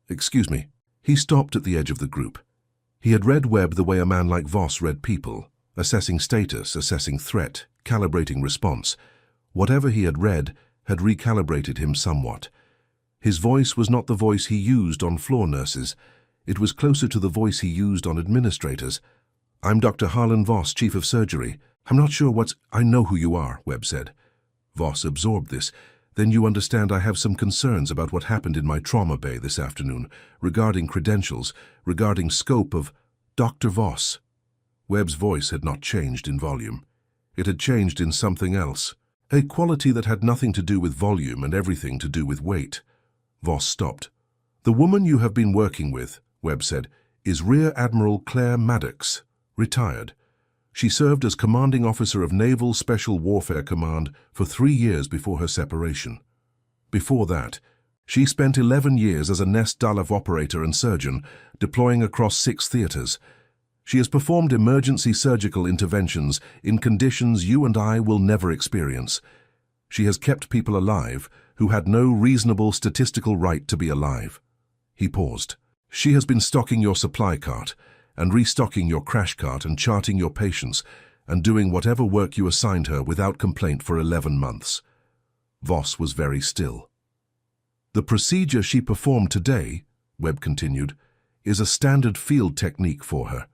"Excuse me." He stopped at the edge of the group. He had read Webb the way a man like Voss read people, assessing status, assessing threat, calibrating response. Whatever he had read had recalibrated him somewhat. His voice was not the voice he used on floor nurses. It was closer to the voice he used on administrators. I'm Dr. Harlan Voss, Chief of Surgery. I'm not sure what's... I know who you are, Webb said. Voss absorbed this. Then you understand I have some concerns about what happened in my trauma bay this afternoon, regarding credentials, regarding scope of... Dr. Voss. Webb's voice had not changed in volume. It had changed in something else. A quality that had nothing to do with volume and everything to do with weight. Voss stopped. The woman you have been working with, Webb said, is Rear Admiral Claire Maddox, retired. She served as commanding officer of Naval Special Warfare Command for 3 years before her separation. Before that, she spent 11 years as a Nest Dalaf operator and surgeon, deploying across 6 theaters. She has performed emergency surgical interventions in conditions you and I will never experience. She has kept people alive who had no reasonable statistical right to be alive. He paused. She has been stocking your supply cart and restocking your crash cart and charting your patients and doing whatever work you assigned her without complaint for 11 months. Voss was very still. The procedure she performed today, Webb continued, is a standard field technique for her.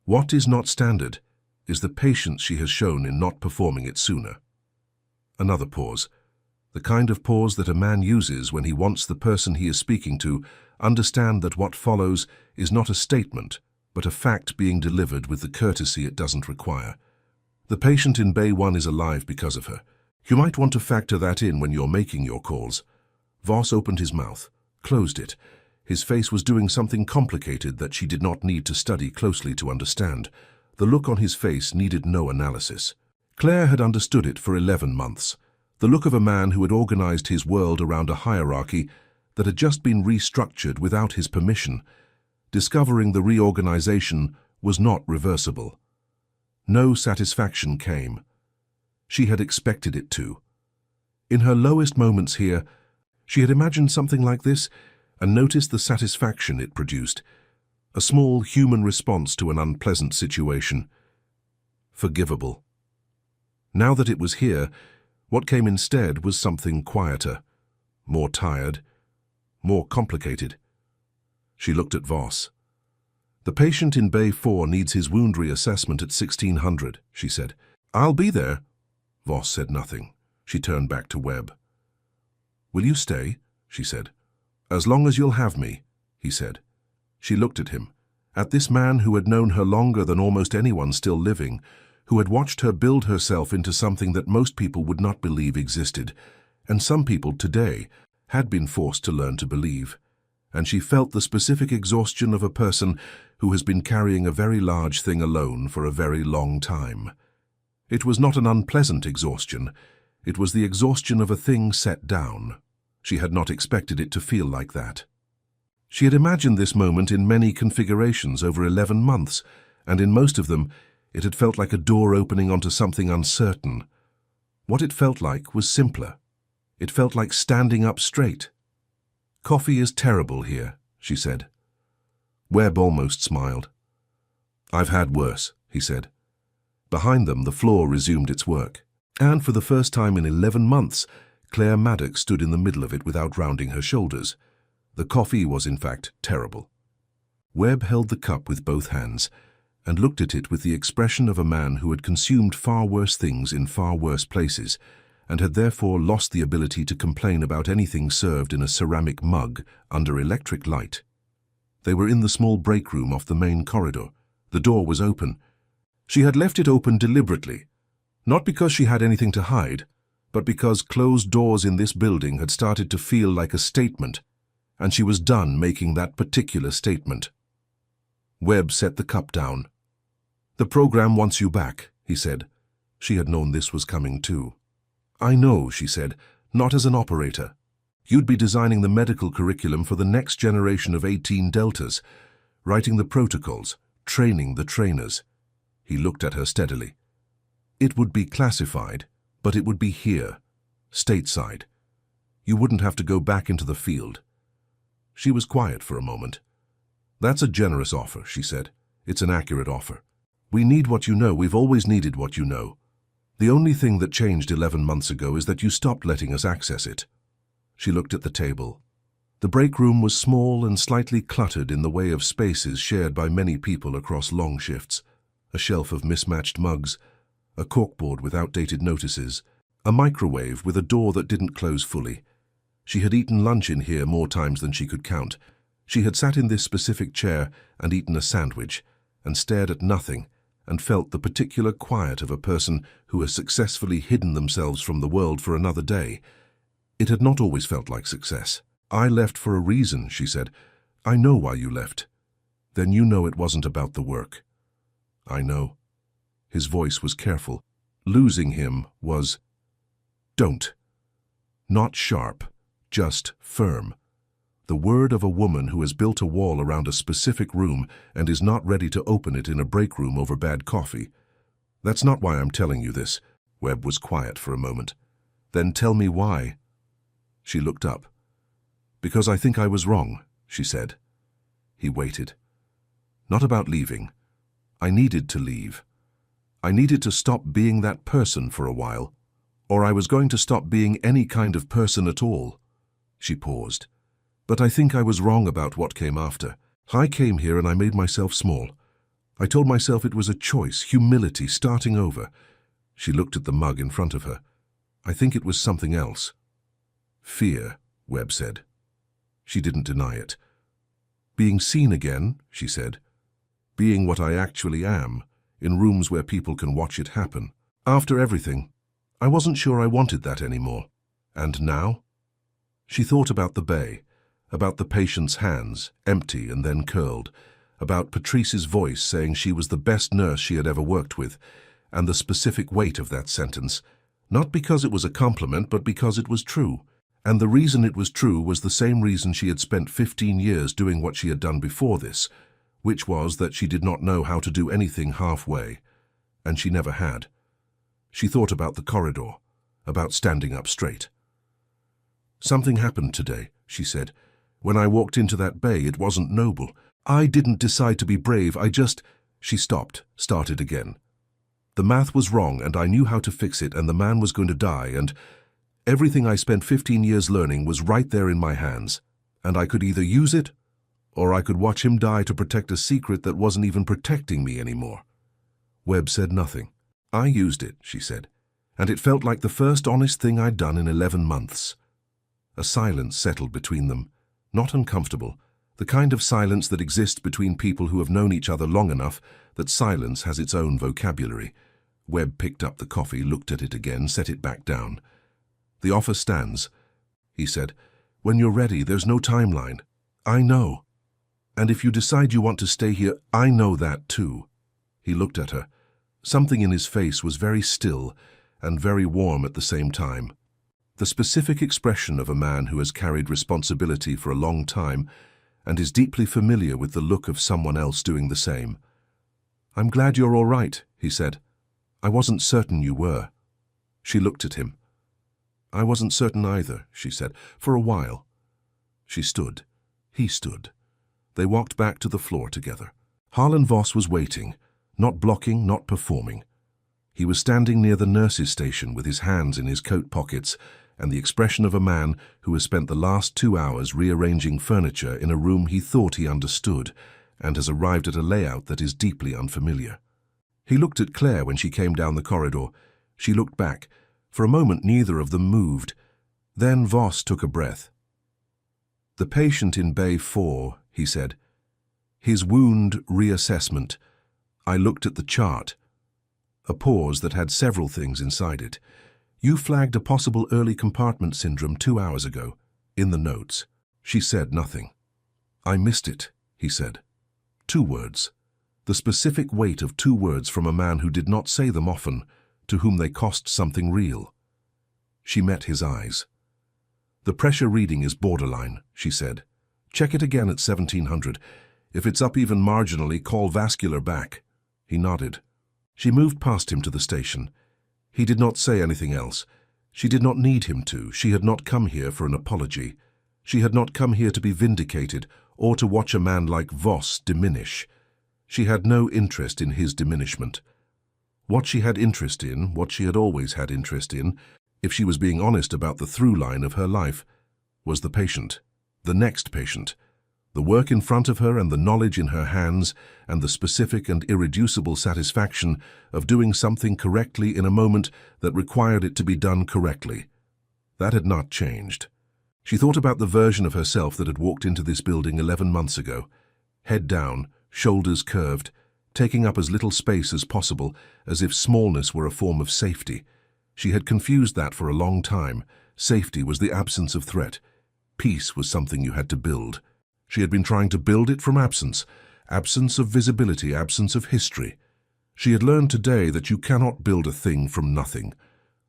What is not standard is the patience she has shown in not performing it sooner. Another pause. The kind of pause that a man uses when he wants the person he is speaking to understand that what follows is not a statement, but a fact being delivered with the courtesy it doesn't require. The patient in Bay 1 is alive because of her. You might want to factor that in when you're making your calls. Voss opened his mouth, closed it. His face was doing something complicated that she did not need to study closely to understand. The look on his face needed no analysis. Claire had understood it for 11 months. The look of a man who had organized his world around a hierarchy that had just been restructured without his permission. Discovering the reorganization was not reversible. No satisfaction came. She had expected it to. In her lowest moments here, she had imagined something like this and noticed the satisfaction it produced, a small human response to an unpleasant situation. Forgivable. Now that it was here, what came instead was something quieter, more tired, more complicated. She looked at Voss. The patient in Bay 4 needs his wound reassessment at 1600, she said. I'll be there. Voss said nothing. She turned back to Webb. Will you stay? She said. As long as you'll have me, he said. She looked at him, at this man who had known her longer than almost anyone still living, who had watched her build herself into something that most people would not believe existed, and some people today had been forced to learn to believe. And she felt the specific exhaustion of a person who has been carrying a very large thing alone for a very long time. It was not an unpleasant exhaustion. It was the exhaustion of a thing set down. She had not expected it to feel like that. She had imagined this moment in many configurations over 11 months, and in most of them, it had felt like a door opening onto something uncertain. What it felt like was simpler. It felt like standing up straight. Coffee is terrible here, she said. Webb almost smiled. I've had worse, he said. Behind them, the floor resumed its work. And for the first time in 11 months, Claire Maddox stood in the middle of it without rounding her shoulders. The coffee was, in fact, terrible. Webb held the cup with both hands and looked at it with the expression of a man who had consumed far worse things in far worse places and had therefore lost the ability to complain about anything served in a ceramic mug under electric light. They were in the small break room off the main corridor. The door was open. She had left it open deliberately, not because she had anything to hide, but because closed doors in this building had started to feel like a statement, and she was done making that particular statement. Webb set the cup down. The program wants you back, he said. She had known this was coming too. I know, she said, not as an operator. You'd be designing the medical curriculum for the next generation of 18 Deltas, writing the protocols, training the trainers. He looked at her steadily. It would be classified, but it would be here, stateside. You wouldn't have to go back into the field. She was quiet for a moment. That's a generous offer, she said. It's an accurate offer. We need what you know. We've always needed what you know. The only thing that changed 11 months ago is that you stopped letting us access it. She looked at the table. The break room was small and slightly cluttered in the way of spaces shared by many people across long shifts. A shelf of mismatched mugs, a corkboard with outdated notices, a microwave with a door that didn't close fully. She had eaten lunch in here more times than she could count. She had sat in this specific chair and eaten a sandwich, and stared at nothing, and felt the particular quiet of a person who has successfully hidden themselves from the world for another day. It had not always felt like success. "I left for a reason," she said. "I know why you left." "Then you know it wasn't about the work." "I know." His voice was careful. Losing him was, "Don't." Not sharp, just firm. The word of a woman who has built a wall around a specific room and is not ready to open it in a break room over bad coffee. "That's not why I'm telling you this." Webb was quiet for a moment. "Then tell me why." She looked up. "Because I think I was wrong," she said. He waited. "Not about leaving. I needed to leave. I needed to stop being that person for a while, or I was going to stop being any kind of person at all." She paused. "But I think I was wrong about what came after. I came here and I made myself small. I told myself it was a choice, humility, starting over." She looked at the mug in front of her. "I think it was something else." "Fear," Webb said. She didn't deny it. "Being seen again," she said. "Being what I actually am, in rooms where people can watch it happen. After everything, I wasn't sure I wanted that anymore. And now?" She thought about the bay, about the patient's hands, empty and then curled, about Patrice's voice saying she was the best nurse she had ever worked with, and the specific weight of that sentence, not because it was a compliment, but because it was true. And the reason it was true was the same reason she had spent 15 years doing what she had done before this, which was that she did not know how to do anything halfway, and she never had. She thought about the corridor, about standing up straight. "Something happened today," she said. "When I walked into that bay, it wasn't noble. I didn't decide to be brave, I just—" She stopped, started again. "The math was wrong, and I knew how to fix it, and the man was going to die, and everything I spent 15 years learning was right there in my hands, and I could either use it, or I could watch him die to protect a secret that wasn't even protecting me anymore." Webb said nothing. "I used it," she said, "and it felt like the first honest thing I'd done in 11 months. A silence settled between them, not uncomfortable, the kind of silence that exists between people who have known each other long enough that silence has its own vocabulary. Webb picked up the coffee, looked at it again, set it back down. "The offer stands," he said. "When you're ready, there's no timeline. I know. And if you decide you want to stay here, I know that too." He looked at her. Something in his face was very still and very warm at the same time. The specific expression of a man who has carried responsibility for a long time and is deeply familiar with the look of someone else doing the same. "I'm glad you're all right," he said. "I wasn't certain you were." She looked at him. "I wasn't certain either," she said, "for a while." She stood. He stood. They walked back to the floor together. Harlan Voss was waiting, not blocking, not performing. He was standing near the nurse's station with his hands in his coat pockets and the expression of a man who has spent the last 2 hours rearranging furniture in a room he thought he understood and has arrived at a layout that is deeply unfamiliar. He looked at Claire when she came down the corridor. She looked back. For a moment neither of them moved. Then Voss took a breath. "The patient in Bay 4, he said. "His wound reassessment." I looked at the chart. A pause that had several things inside it. "You flagged a possible early compartment syndrome 2 hours ago, in the notes." She said nothing. "I missed it," he said. 2 words. The specific weight of 2 words from a man who did not say them often, to whom they cost something real. She met his eyes. "The pressure reading is borderline," she said. "Check it again at 1700. If it's up even marginally, call vascular back." He nodded. She moved past him to the station. He did not say anything else. She did not need him to. She had not come here for an apology. She had not come here to be vindicated or to watch a man like Voss diminish. She had no interest in his diminishment. What she had interest in, what she had always had interest in, if she was being honest about the through line of her life, was the patient, the next patient, The work in front of her and the knowledge in her hands and the specific and irreducible satisfaction of doing something correctly in a moment that required it to be done correctly. That had not changed. She thought about the version of herself that had walked into this building 11 months ago, head down, shoulders curved, taking up as little space as possible, as if smallness were a form of safety. She had confused that for a long time. Safety was the absence of threat. Peace was something you had to build. She had been trying to build it from absence of visibility, absence of history. She had learned today that you cannot build a thing from nothing.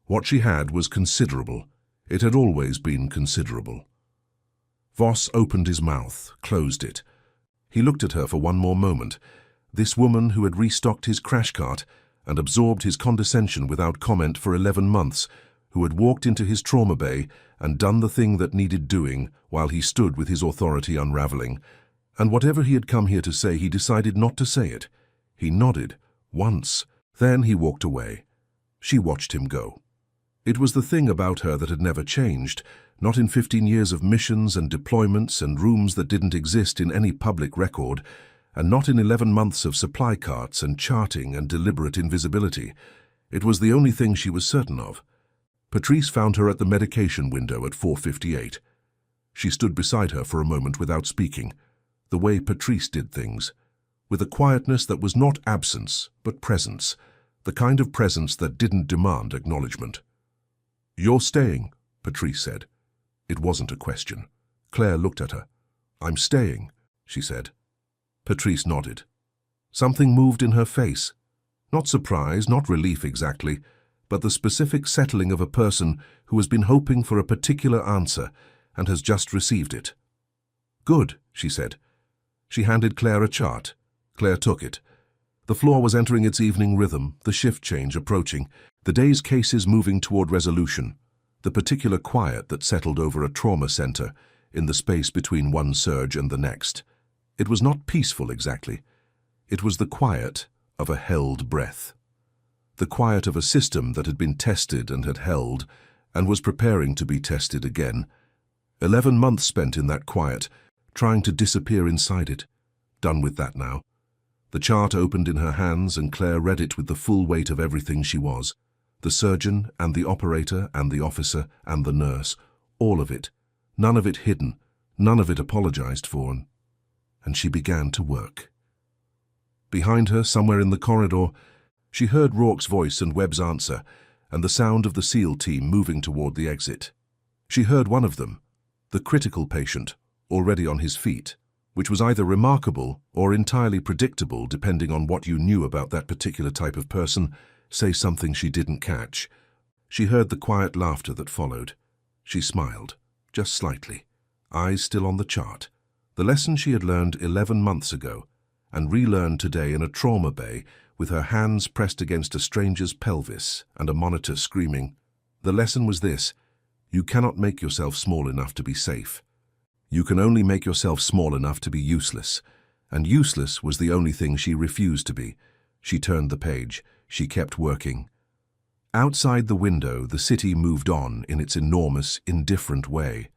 What she had was considerable. It had always been considerable. Voss opened his mouth, closed it. He looked at her for one more moment. This woman who had restocked his crash cart and absorbed his condescension without comment for 11 months, who had walked into his trauma bay and done the thing that needed doing while he stood with his authority unraveling. And whatever he had come here to say, he decided not to say it. He nodded, once. Then he walked away. She watched him go. It was the thing about her that had never changed, not in 15 years of missions and deployments and rooms that didn't exist in any public record, and not in 11 months of supply carts and charting and deliberate invisibility. It was the only thing she was certain of. Patrice found her at the medication window at 4:58. She stood beside her for a moment without speaking, the way Patrice did things, with a quietness that was not absence, but presence, the kind of presence that didn't demand acknowledgement. "You're staying," Patrice said. It wasn't a question. Claire looked at her. "I'm staying," she said. Patrice nodded. Something moved in her face. Not surprise, not relief exactly, but the specific settling of a person who has been hoping for a particular answer and has just received it. "Good," she said. She handed Claire a chart. Claire took it. The floor was entering its evening rhythm, the shift change approaching, the day's cases moving toward resolution, the particular quiet that settled over a trauma center in the space between one surge and the next. It was not peaceful exactly. It was the quiet of a held breath. The quiet of a system that had been tested and had held, and was preparing to be tested again. 11 months spent in that quiet, trying to disappear inside it. Done with that now. The chart opened in her hands and Claire read it with the full weight of everything she was. The surgeon and the operator and the officer and the nurse. All of it. None of it hidden. None of it apologized for. And she began to work. Behind her, somewhere in the corridor, she heard Rourke's voice and Webb's answer, and the sound of the SEAL team moving toward the exit. She heard one of them, the critical patient, already on his feet, which was either remarkable or entirely predictable depending on what you knew about that particular type of person, say something she didn't catch. She heard the quiet laughter that followed. She smiled, just slightly, eyes still on the chart. The lesson she had learned 11 months ago, and relearned today in a trauma bay, with her hands pressed against a stranger's pelvis and a monitor screaming. The lesson was this: you cannot make yourself small enough to be safe. You can only make yourself small enough to be useless, and useless was the only thing she refused to be. She turned the page. She kept working. Outside the window, the city moved on in its enormous, indifferent way.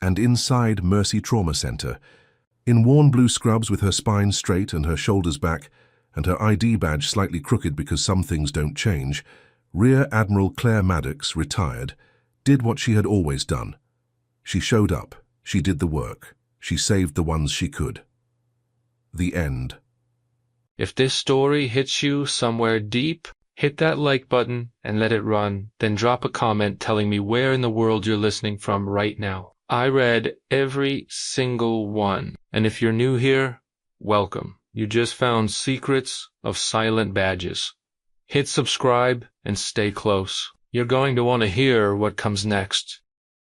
And inside Mercy Trauma Center, in worn blue scrubs with her spine straight and her shoulders back, and her ID badge slightly crooked because some things don't change, Rear Admiral Claire Maddox, retired, did what she had always done. She showed up. She did the work. She saved the ones she could. The end. If this story hits you somewhere deep, hit that like button and let it run, then drop a comment telling me where in the world you're listening from right now. I read every single one, and if you're new here, welcome. You just found secrets of silent badges. Hit subscribe and stay close. You're going to want to hear what comes next.